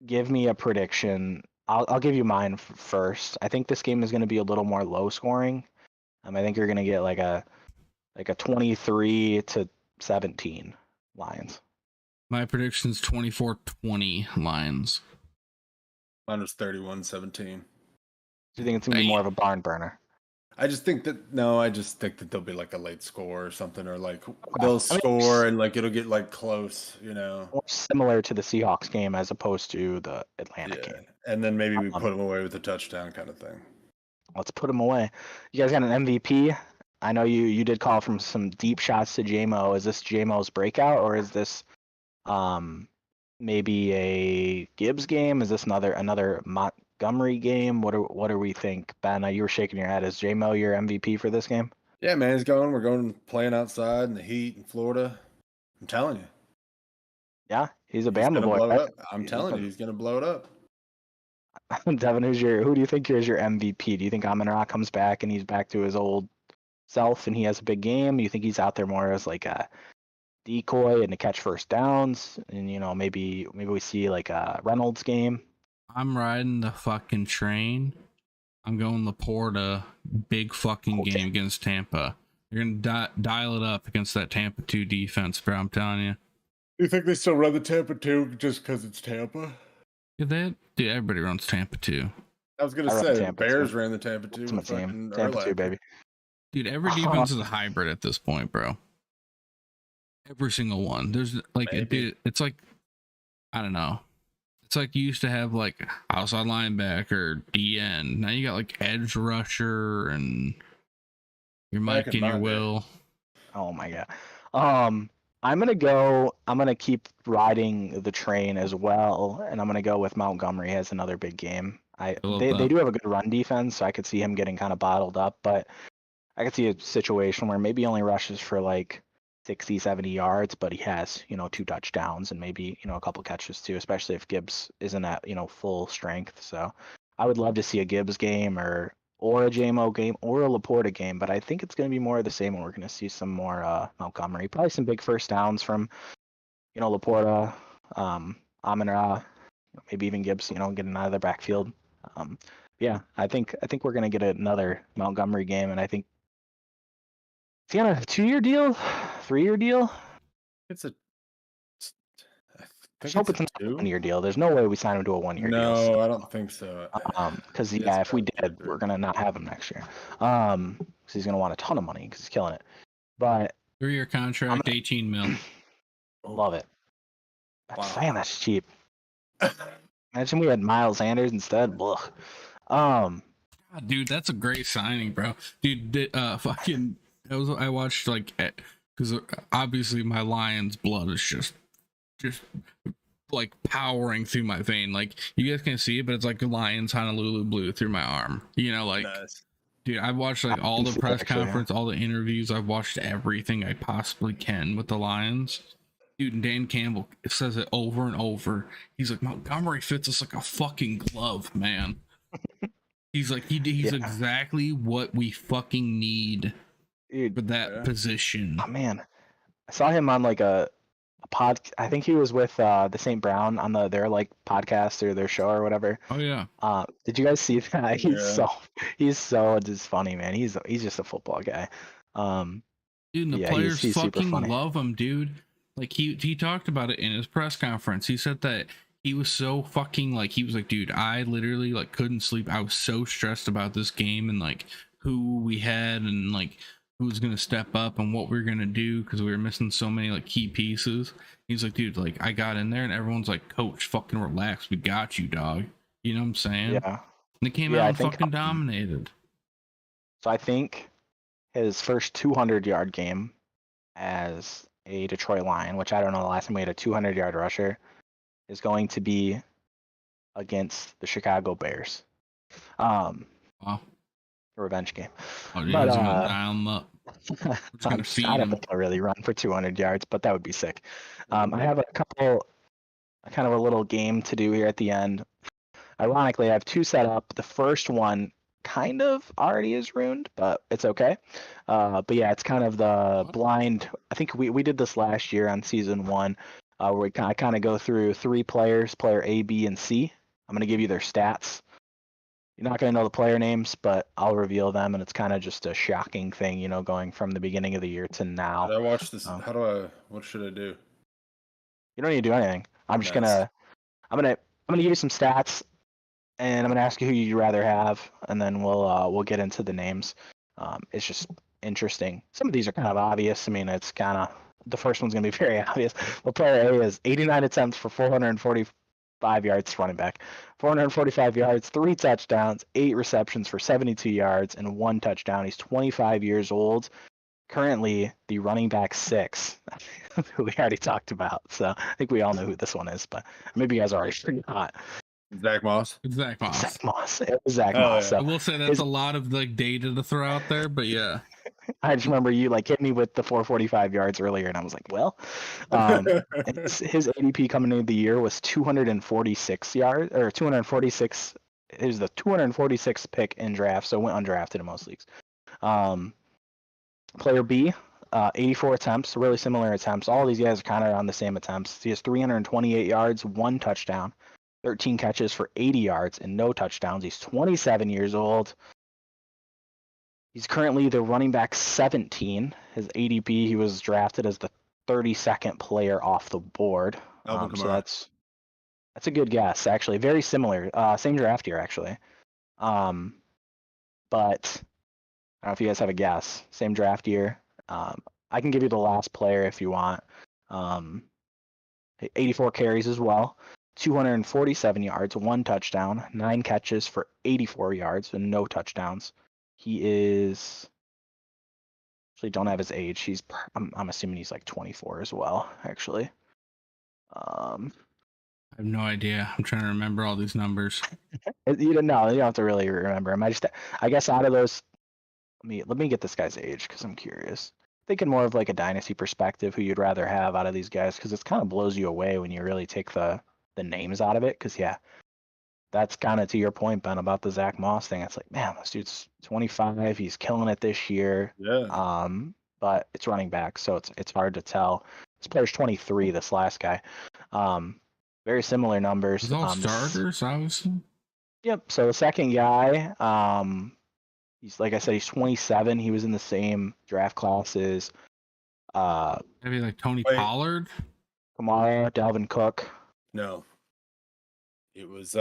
Give me a prediction. I'll give you mine first. I think this game is going to be a little more low scoring. I think you're going to get like a 23-17 Lions. My prediction's 24-20 Lions. Mine was 31-17. Do you think it's gonna be more of a barn burner? I just think that there'll be like a late score or something, or like they'll score and like it'll get like close, More similar to the Seahawks game as opposed to the Atlanta game. And then maybe we put them away with a touchdown kind of thing. Let's put them away. You guys got an MVP? I know you did call from some deep shots to J-Mo. Is this J-Mo's breakout, or is this maybe a Gibbs game? Is this another Montgomery game? What do we think? Ben, you were shaking your head. Is J-Mo your MVP for this game? Yeah, man, we're going playing outside in the heat in Florida. I'm telling you. Yeah, he's a Bama boy. Right? I'm telling you, he's gonna blow it up. Devin, who do you think is your MVP? Do you think Amon-Ra comes back and he's back to his old self and he has a big game? Do you think he's out there more as like a decoy and to catch first downs, and maybe we see like a Reynolds game? I'm riding the fucking train. I'm going Laporta, big fucking game against Tampa. You're gonna dial it up against that Tampa 2 defense, bro. I'm telling you. You think they still run the Tampa 2 just because it's Tampa? Yeah, dude, everybody runs Tampa 2. I was gonna say the Bears ran the Tampa 2. Tampa 2, baby. Dude, every defense is a hybrid at this point, bro. Every single one. There's like it's like, I don't know. It's like you used to have like outside linebacker, DN. Now you got like edge rusher and your Mike and your Will. Oh my god. I'm gonna keep riding the train as well, and I'm gonna go with Montgomery has another big game. They do have a good run defense, so I could see him getting kind of bottled up, but I could see a situation where maybe he only rushes for like 60, 70 yards, but he has, 2 touchdowns and maybe, a couple catches too, especially if Gibbs isn't at, full strength. So I would love to see a Gibbs game or a J-Mo game or a Laporta game, but I think it's going to be more of the same, and we're going to see some more Montgomery, probably some big first downs from, Laporta, Amon-Ra, maybe even Gibbs, getting out of the backfield. Yeah, I think we're going to get another Montgomery game, and I think is he on a 2-year deal? 3-year deal? I hope it's not a 1-year deal. There's no way we sign him to a 1-year deal. No, I don't think so. Because if we did, we're gonna not have him next year. Because he's gonna want a ton of money because he's killing it. But 3-year contract, 18 mil. Love it. Wow. Man, that's cheap. Imagine we had Miles Sanders instead. Ugh. Dude, that's a great signing, bro. Dude, I watched like because obviously my Lions blood is just like powering through my vein. Like you guys can't see it, but it's like Lions Honolulu blue through my arm. You know, like Nice. dude, I've watched like all the press conference, all the interviews. I've watched everything I possibly can with the Lions. Dude, and Dan Campbell says it over and over. He's like, Montgomery fits us like a fucking glove, man. He's like, he's exactly what we fucking need for that position. Oh man, I saw him on like a pod. I think he was with the St. Brown on their like podcast or their show or whatever. Oh yeah. Did you guys see that? He's so just funny, man. He's just a football guy. Dude, and the players he's fucking love him, dude. Like he talked about it in his press conference. He said that he was so fucking like, he was like, dude, I literally like couldn't sleep. I was so stressed about this game and like who we had and like who was gonna step up and what we were gonna do because we were missing so many like key pieces. He's like, dude, like I got in there and everyone's like, coach, fucking relax, we got you, dog. You know what I'm saying? Yeah. And they came out and fucking dominated. So I think his first 200-yard game as a Detroit Lion, which I don't know the last time we had a 200-yard rusher, is going to be against the Chicago Bears. Wow. Revenge game. Oh, dude, but, gonna dial him up. I don't think he'll really run for 200 yards, but that would be sick. I have kind of a little game to do here at the end. Ironically, I have two set up. The first one kind of already is ruined, but it's okay. But yeah, it's kind of the blind. I think we did this last year on season 1, where I kind of go through 3 players, player A, B, and C. I'm going to give you their stats. You're not going to know the player names, but I'll reveal them, and it's kind of just a shocking thing, you know, going from the beginning of the year to now. Did I watch this? What should I do? You don't need to do anything. I'm gonna give you some stats, and I'm gonna ask you who you'd rather have, and then we'll get into the names. It's just interesting. Some of these are kind of obvious. I mean, it's kind of, the first one's gonna be very obvious. But player A is 89 attempts for 445 yards, running back, 445 yards, 3 touchdowns, 8 receptions for 72 yards, and 1 touchdown. He's 25 years old. Currently the running back 6, who we already talked about. So I think we all know who this one is, but maybe you guys already forgot. Zach Moss. Zach Moss. Zach Moss. It was Zach Moss. Yeah. So I will say that's a lot of like data to throw out there, but yeah. I just remember you like hit me with the 445 yards earlier, and I was like, well, his ADP coming into the year was 246 yards, or 246. It was the 246th pick in draft, so went undrafted in most leagues. Player B, 84 attempts, really similar attempts. All these guys are kind of on the same attempts. He has 328 yards, 1 touchdown, 13 catches for 80 yards, and no touchdowns. He's 27 years old. He's currently the running back 17. His ADP, he was drafted as the 32nd player off the board. So that's a good guess, actually. Very similar. Same draft year, actually. But I don't know if you guys have a guess. Same draft year. I can give you the last player if you want. 84 carries as well. 247 yards, 1 touchdown, 9 catches for 84 yards, and no touchdowns. He is... Actually, don't have his age. I'm assuming he's like 24 as well, actually. I have no idea. I'm trying to remember all these numbers. You don't have to really remember him. I guess out of those... Let me get this guy's age because I'm curious. Thinking more of like a dynasty perspective, who you'd rather have out of these guys, because it kind of blows you away when you really take the names out of it. Because yeah, that's kind of to your point, Ben, about the Zach Moss thing. It's like, man, this dude's 25, he's killing it this year. Yeah. But it's running back, so it's hard to tell. This player's 23. This last guy, very similar numbers. It's all starters, obviously. Yep. So the second guy, he's, like I said, he's 27. He was in the same draft classes. Maybe like Tony Pollard? Kamara, Dalvin Cook. No. It was,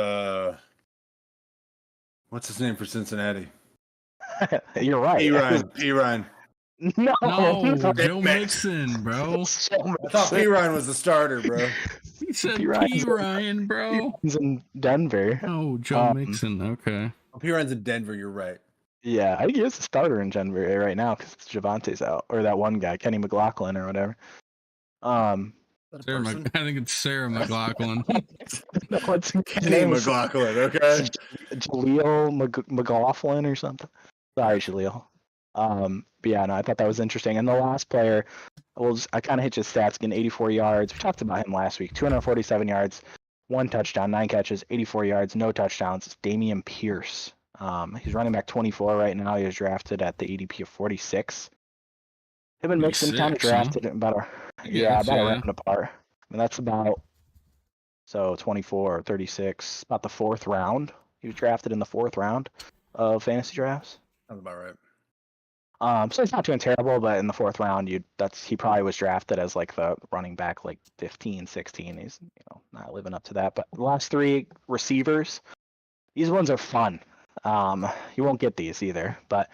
what's his name for Cincinnati? You're right. P-Ryan. No, Joe Mixon, bro. I thought P-Ryan was the starter, bro. He said P. Ryan, bro. He's in Denver. Oh, Joe Mixon. Okay. P. Ryan's in Denver. You're right. Yeah, I think he is a starter in Denver right now because Javante's out, or that one guy, Kenny McLaughlin or whatever. I think it's Sarah McLaughlin. No, what's his Kenny name? McLaughlin. Okay. Jaleel McLaughlin or something. Sorry, Jaleel. But yeah, no, I thought that was interesting. And the last player, I kind of hit his stats again, 84 yards. We talked about him last week. 247 yards, 1 touchdown, 9 catches, 84 yards, no touchdowns. It's Dameon Pierce. He's running back 24 right now. He was drafted at the ADP of 46. Him and Mixon kind of drafted about a round apart. I mean, that's about 24 or 36, about the 4th round. He was drafted in the 4th round of fantasy drafts. Sounds about right. So he's not doing terrible, but in the 4th round, he probably was drafted as like the running back, like 15, 16. He's not living up to that. But the last 3 receivers, these ones are fun. You won't get these either. But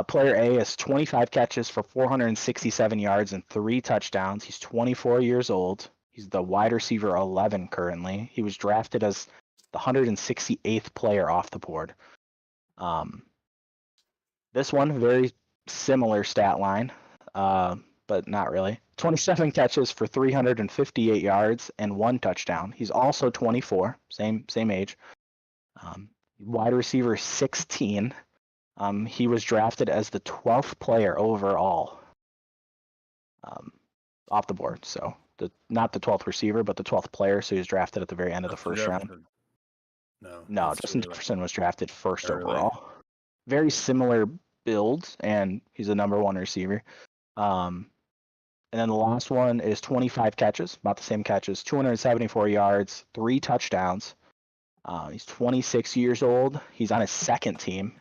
player A is 25 catches for 467 yards and 3 touchdowns. He's 24 years old. He's the wide receiver 11 currently. He was drafted as the 168th player off the board. This one, very similar stat line, but not really. 27 catches for 358 yards and 1 touchdown. He's also 24, same age. Wide receiver 16. He was drafted as the 12th player overall off the board. So not the 12th receiver, but the 12th player. So he was drafted at the very end of the first round. No, Justin Jefferson was drafted first overall. Very similar build, and he's a number 1 receiver. And then the last one is 25 catches, about the same catches, 274 yards, 3 touchdowns. He's 26 years old. He's on his 2nd team.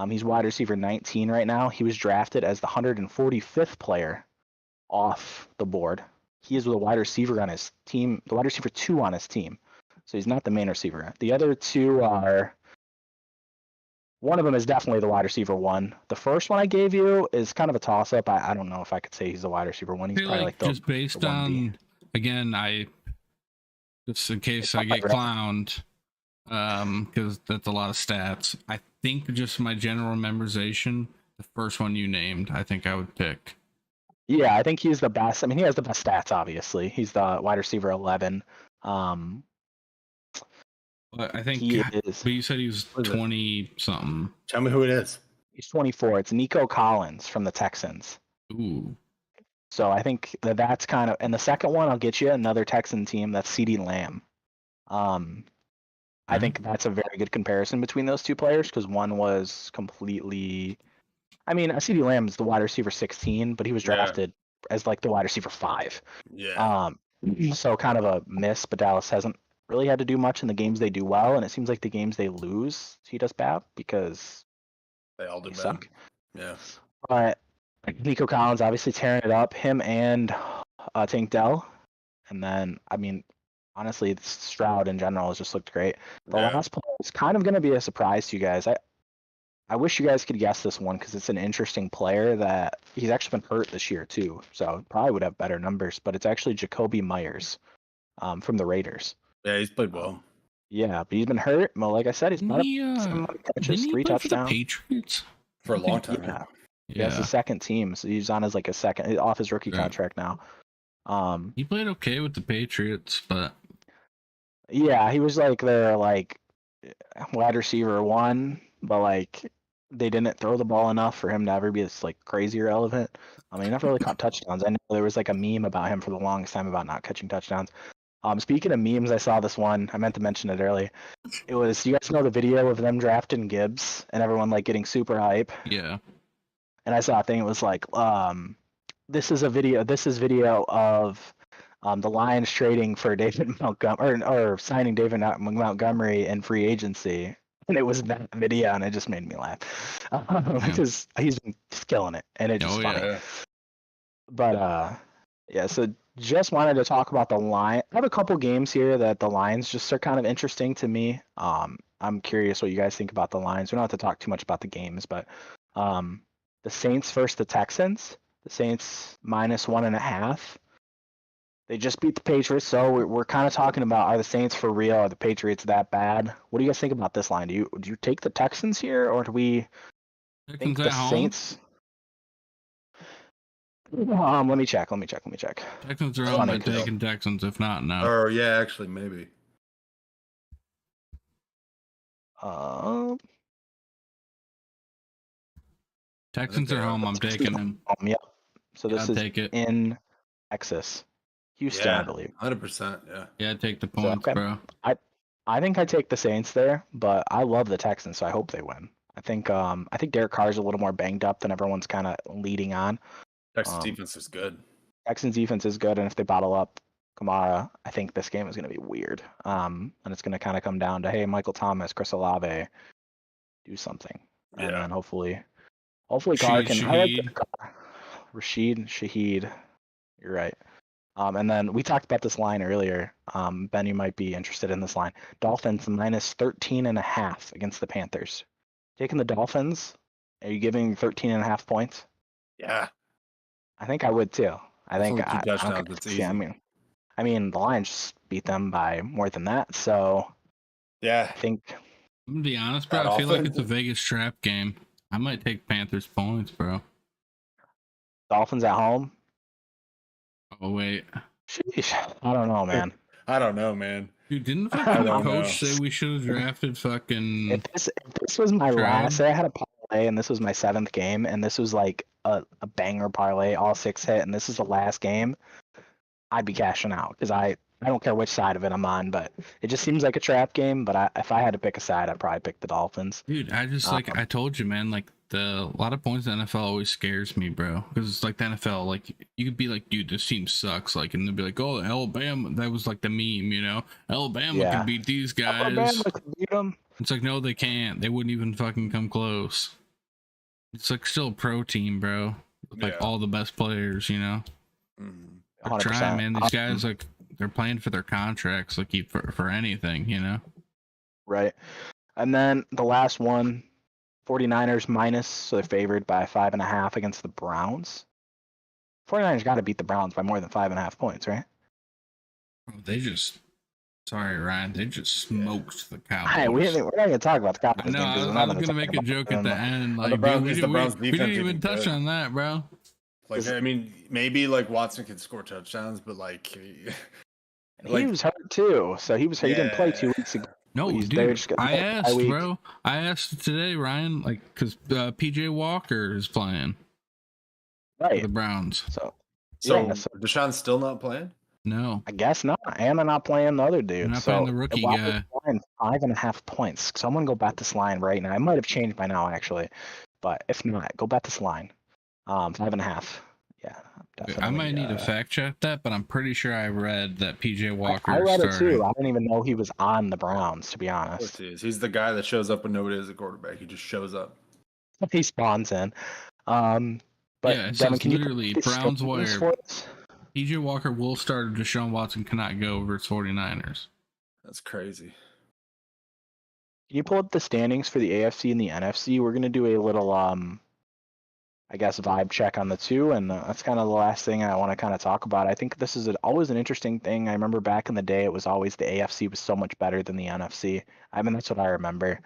He's wide receiver 19 right now. He was drafted as the 145th player off the board. He is the wide receiver on his team, the wide receiver 2 on his team. So he's not the main receiver. The other 2 are, one of them is definitely the wide receiver 1. The first one I gave you is kind of a toss-up. I don't know if I could say he's the wide receiver 1. He's probably like the just based the on, again, just in case I get clowned, because that's a lot of stats. I think just my general memorization, the first one you named, I think I would pick. Yeah, I think he's the best. I mean, he has the best stats, obviously. He's the wide receiver 11. But I think he is. But you said he was 20-something. Tell me who it is. He's 24. It's Nico Collins from the Texans. Ooh. So I think that's kind of, and the second one I'll get you another Texan team. That's CeeDee Lamb. I think that's a very good comparison between those 2 players because one was completely. I mean, CeeDee Lamb is the wide receiver 16, but he was drafted as like the wide receiver 5. Yeah. So kind of a miss, but Dallas hasn't really had to do much in the games they do well, and it seems like the games they lose, he does bad because they all do bad. Suck. Yeah. But Nico Collins obviously tearing it up, him and Tank Dell, and then I mean, honestly, Stroud in general has just looked great. The last play is kind of going to be a surprise to you guys. I wish you guys could guess this one because it's an interesting player that he's actually been hurt this year too, so probably would have better numbers. But it's actually Jacoby Myers from the Raiders. Yeah, he's played well. Yeah, but he's been hurt. Well, like I said, he's not catches, 3 touchdowns. For the Patriots for a long time. Yeah, it's his 2nd team, so he's on as like a second off his rookie contract now. He played okay with the Patriots, but yeah, he was like their like wide receiver 1, but like they didn't throw the ball enough for him to ever be this like crazy relevant. I mean, he never really caught touchdowns. I know there was like a meme about him for the longest time about not catching touchdowns. Speaking of memes, I saw this one. I meant to mention it earlier. It was, you guys know the video of them drafting Gibbs and everyone like getting super hype? Yeah. And I saw a thing. It was like, this is video of the Lions trading for David Montgomery or signing David Montgomery in free agency. And it was that video, and it just made me laugh because he's been killing it, and it's just funny. Yeah. But yeah, so just wanted to talk about the line. I have a couple games here that the Lions just are kind of interesting to me. I'm curious what you guys think about the Lions. We don't have to talk too much about the games, but the Saints versus the Texans. The Saints -1.5. They just beat the Patriots, so we're kind of talking about, are the Saints for real? Are the Patriots that bad? What do you guys think about this line? Do you take the Texans here, or do we think the Saints? Let me check. Texans are home. I'm taking Texans. If not, no. Or yeah, actually maybe. Texans are home. I'm taking them. Yep. So yeah, this is in Texas, Houston, I believe. 100%. Yeah. Yeah, take the points, bro. I think I take the Saints there, but I love the Texans, so I hope they win. I think Derek Carr's a little more banged up than everyone's kind of leading on. Texas defense is good. Texans defense is good, and if they bottle up Kamara, I think this game is going to be weird. And it's going to kind of come down to, hey, Michael Thomas, Chris Olave, do something, and then hopefully Carr can. I like Carr. Rashid Shaheed, you're right. And then we talked about this line earlier. Ben, you might be interested in this line. Dolphins minus 13.5 against the Panthers. Taking the Dolphins, are you giving 13.5 points? Yeah. I think I would too. I think it's easy. I mean, the Lions just beat them by more than that, so yeah. I think. I'm gonna be honest, bro. I feel like it's a Vegas trap game. I might take Panthers points, bro. Dolphins at home. Oh wait. Sheesh. I don't know, man. Dude, didn't fucking the coach say we should have drafted fucking? If this was my last, say I had a parlay and this was my 7th game and this was like a banger parlay, all 6 hit, and this is the last game, I'd be cashing out because I don't care which side of it I'm on, but it just seems like a trap game. But if I had to pick a side, I'd probably pick the Dolphins. Dude, I just I told you, man, like a lot of points in the NFL always scares me, bro, because it's like the NFL, like you could be like, dude, this team sucks, like, and they'll be like, oh, Alabama, that was like the meme, you know, Alabama can beat these guys. Alabama can beat them. It's like, no, they can't. They wouldn't even fucking come close. It's like still a pro team, bro. With like all the best players, you know. 100%. Trying, man. These guys, like, they're playing for their contracts, like for anything, you know. Right. And then the last one, 49ers minus, so they're favored by 5.5 against the Browns. 49ers got to beat the Browns by more than 5.5 points, right? Sorry, Ryan. They just smoked the Cowboys. Hey, we're not going to talk about the Cowboys. No, I was going to make a joke at the end. Like, we didn't even touch on that, bro. Like, I mean, maybe like Watson can score touchdowns, but like he was hurt too, so he didn't play 2 weeks ago. No, dude, I asked today, Ryan, like, because PJ Walker is playing for the Browns. So Deshaun's still not playing? No, I guess not. And they're not playing the other dude. They're not playing the rookie guy. 5.5 points. Someone go bet this line right now. It might have changed by now, actually, but if not, go bet this line. 5.5. Yeah, definitely. I might need to fact check that, but I'm pretty sure I read that PJ Walker. I read it too. I didn't even know he was on the Browns, to be honest. He's the guy that shows up when nobody is a quarterback. He just shows up. He spawns in. But yeah, Devin, can literally Browns wire. PJ Walker will start if Deshaun Watson cannot go versus 49ers. That's crazy. Can you pull up the standings for the AFC and the NFC? We're gonna do a little I guess vibe check on the two, and that's kind of the last thing I want to kind of talk about. I think this is always an interesting thing. I remember back in the day, it was always the AFC was so much better than the NFC. I mean, that's what I remember.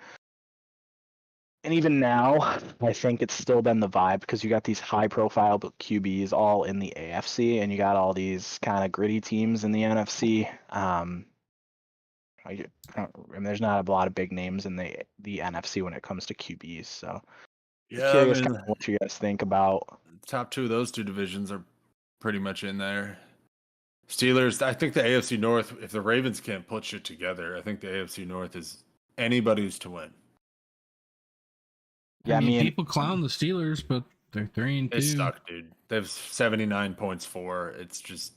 And even now, I think it's still been the vibe because you got these high-profile QBs all in the AFC, and you got all these kind of gritty teams in the NFC. And there's not a lot of big names in the NFC when it comes to QBs. So, curious kind of what you guys think about. Top 2 of those 2 divisions are pretty much in there. Steelers, I think the AFC North, if the Ravens can't put shit together, I think the AFC North is anybody's to win. Yeah, I mean, people clown the Steelers, but they're 3-2. They suck, dude. They have 79 points for. It's just,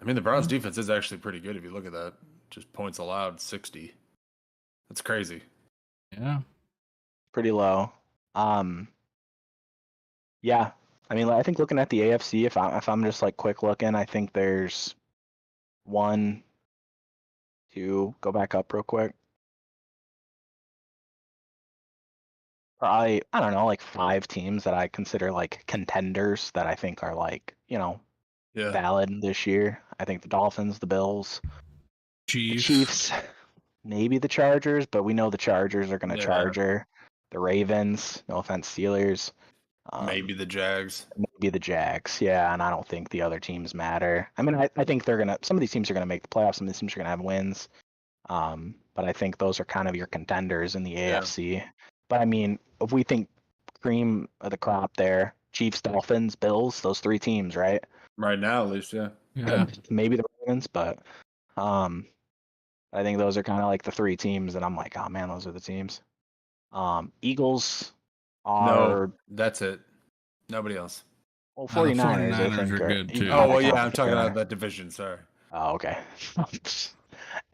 I mean, the Browns' defense is actually pretty good if you look at that. Just points allowed, 60. That's crazy. Yeah, pretty low. Yeah, I mean, I think looking at the AFC, if I'm just like quick looking, I think there's 1, 2. Go back up real quick. Probably, I don't know, like 5 teams that I consider like contenders that I think are like, valid this year. I think the Dolphins, the Bills, the Chiefs, maybe the Chargers, but we know the Chargers are going to charger. The Ravens, no offense, Steelers. Maybe the Jags. Maybe the Jags, yeah, and I don't think the other teams matter. I mean, I think some of these teams are going to make the playoffs, some of these teams are going to have wins. But I think those are kind of your contenders in the AFC. But I mean, if we think cream of the crop there, Chiefs, Dolphins, Bills, those three teams, right? Right now, at least, yeah. Maybe the Ravens, but I think those are kind of like the three teams that I'm like, oh man, those are the teams. Eagles are. No, that's it. Nobody else. Well, 49ers, I think, are good too. Oh, well, yeah, I'm talking about that division. Sorry. Oh, okay.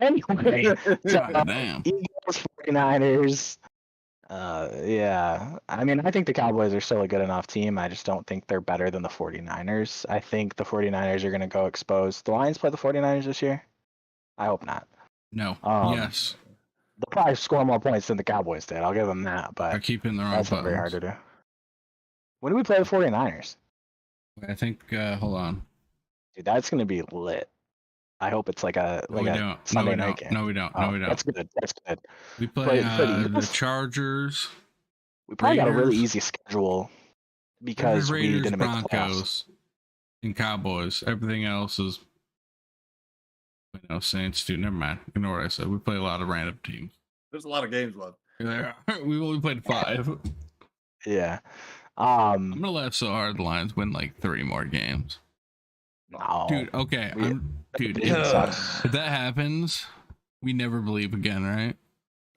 Anyway, so, Eagles, 49ers. Yeah. I mean, I think the Cowboys are still a good enough team. I just don't think they're better than the 49ers. I think the 49ers are going to go exposed. The Lions play the 49ers this year? I hope not. No. Yes. They'll probably score more points than the Cowboys did. I'll give them that. But they're keeping their own that's not very hard to do. When do we play the 49ers? I think, hold on. Dude, that's going to be lit. I hope it's like a Sunday night game. No, we don't. No, we don't. That's good. That's good. We play the Chargers. We probably got a really easy schedule because Raiders, we didn't make the Broncos, and Cowboys. Everything else is, Saints. Dude, never mind. Ignore what I said. We play a lot of random teams. There's a lot of games left. We've only played 5. Yeah. I'm gonna laugh so hard the Lions win like 3 more games. No. Dude, okay. If that happens, we never believe again, right?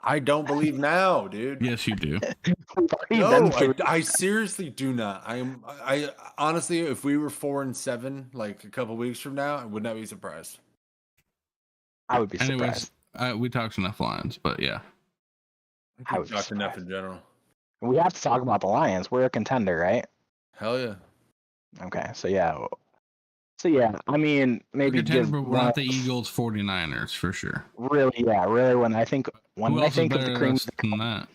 I don't believe now, dude. Yes, you do. No, I seriously do not. I honestly, if we were 4-7, like a couple weeks from now, I would not be surprised. I would be surprised. Anyways, we talked enough Lions, but yeah. I would talk enough in general. We have to talk about the Lions. We're a contender, right? Hell yeah. Okay, so yeah. I mean, maybe we're not the Eagles, 49ers for sure. Really, yeah, really. When I think of the cream of the crop,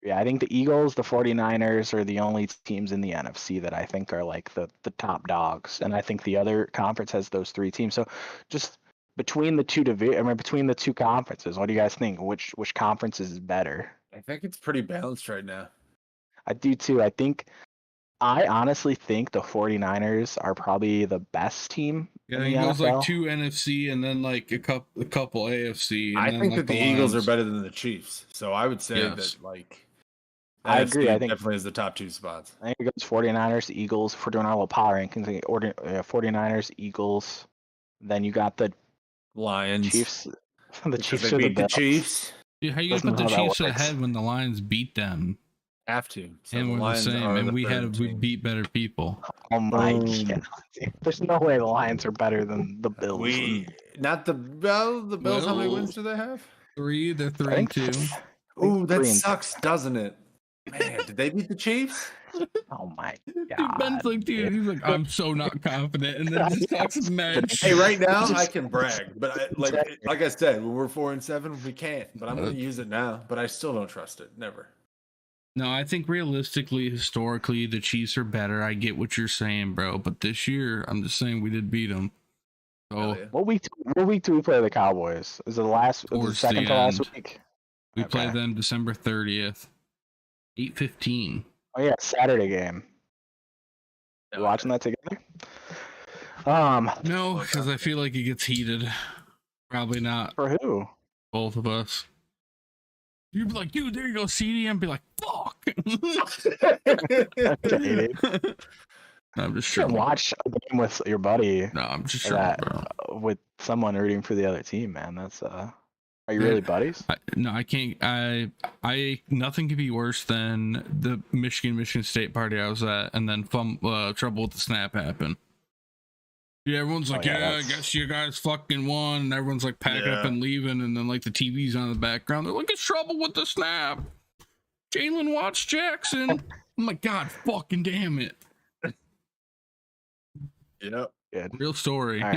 yeah, I think the Eagles, the 49ers are the only teams in the NFC that I think are like the top dogs, and I think the other conference has those 3 teams. So, just between the two between the 2 conferences, what do you guys think? Which conference is better? I think it's pretty balanced right now. I do too. I honestly think the 49ers are probably the best team. Yeah, it goes like 2 NFC and then like a couple AFC. And I then think like that the Eagles are better than the Chiefs. So I would say that I agree. I think definitely is the top 2 spots. I think it goes 49ers, the Eagles. If we're doing our little power rankings, 49ers, Eagles. Then you got the Lions. Chiefs. The Chiefs beat the Chiefs. Dude, how you gonna put the Chiefs ahead when the Lions beat them? Have to. So and we're the same, and we beat better people. Oh my god! There's no way the Lions are better than the Bills. The Bills. How many wins do they have? 3. They're 3-2. Ooh, that sucks, doesn't it? Man, did they beat the Chiefs? Oh my god! Dude, Ben's like, dude, he's like, I'm so not confident, and then just talks mad. Hey, right now I can brag, but like I said, when we're 4-7, we can't. But I'm gonna use it now. But I still don't trust it. Never. No, I think realistically, historically, the Chiefs are better. I get what you're saying, bro. But this year, I'm just saying we did beat them. So what week do we play the Cowboys? Is it the second to last week? We play them December 30th, 8:15. Oh yeah, Saturday game. You watching that together? No, because I feel like it gets heated. Probably not. For who? Both of us. You'd be like, dude, there you go, CD, and be like, fuck. I'm just sure. Watch a game with your buddy. No, I'm just sure, bro. With someone rooting for the other team, man. That's Are you really buddies? No, I can't. I nothing could be worse than the Michigan State party I was at, and then trouble with the snap happened. Yeah, everyone's like, I guess you guys fucking won, and everyone's like packing up and leaving, and then like the TV's on in the background. They're like, it's trouble with the snap. Jalen Watts Jackson. Oh my god, fucking damn it. Yep. Good. Real story. All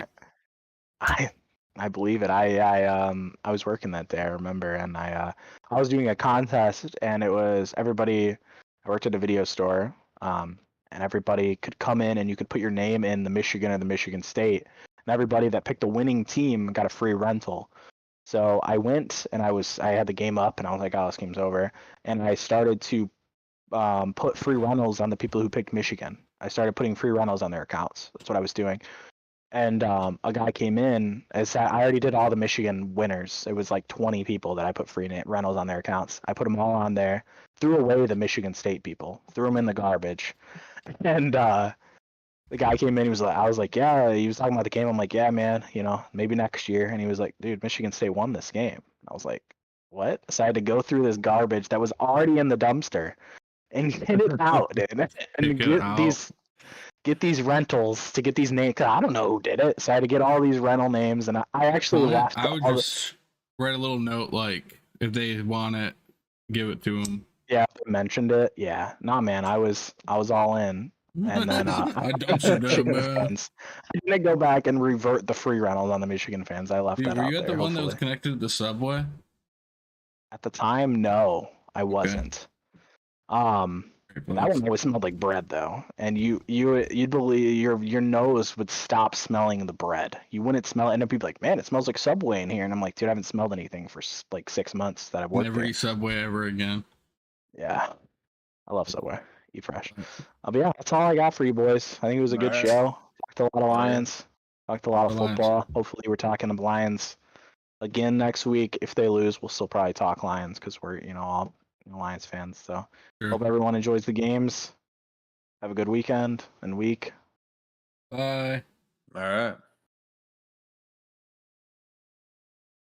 right. I believe it. I was working that day, I remember, and I was doing a contest, and it was everybody. I worked at a video store, and and everybody could come in and you could put your name in the Michigan or the Michigan State, and everybody that picked a winning team got a free rental. So I went and I had the game up and I was like, oh, this game's over, and I started to put free rentals on the people who picked Michigan. I started putting free rentals on their accounts. That's what I was doing. And a guy came in. I already did all the Michigan winners. It was like 20 people that I put free rentals on their accounts. I put them all on there. Threw away the Michigan State people. Threw them in the garbage. And the guy came in. I was like, yeah. He was talking about the game. I'm like, yeah, man. Maybe next year. And he was like, dude, Michigan State won this game. I was like, what? So I had to go through this garbage that was already in the dumpster and get it out, dude, and get these rentals to get these names. I don't know who did it, so I had to get all these rental names, and I actually left. I would just write a little note like, if they want it, give it to them. Yeah, they mentioned it. Yeah, nah, man, I was all in, and then I dumpstered them, man. I didn't go back and revert the free rentals on the Michigan fans. I left that out there. Were you at the one that was connected to the subway? At the time, no, I wasn't. That one always smelled like bread, though, and you'd believe your nose would stop smelling the bread. You wouldn't smell it, and people like, man, it smells like Subway in here, and I'm like, dude, I haven't smelled anything for like 6 months that I've worked there. Never eat Subway ever again. Yeah, I love Subway. Eat fresh. But yeah, that's all I got for you boys. I think it was a good show. Talked a lot of Lions. Talked a lot of football. Hopefully, we're talking the Lions again next week. If they lose, we'll still probably talk Lions because we're all Lions fans. So hope everyone enjoys the games. Have a good weekend and week. Bye. All right.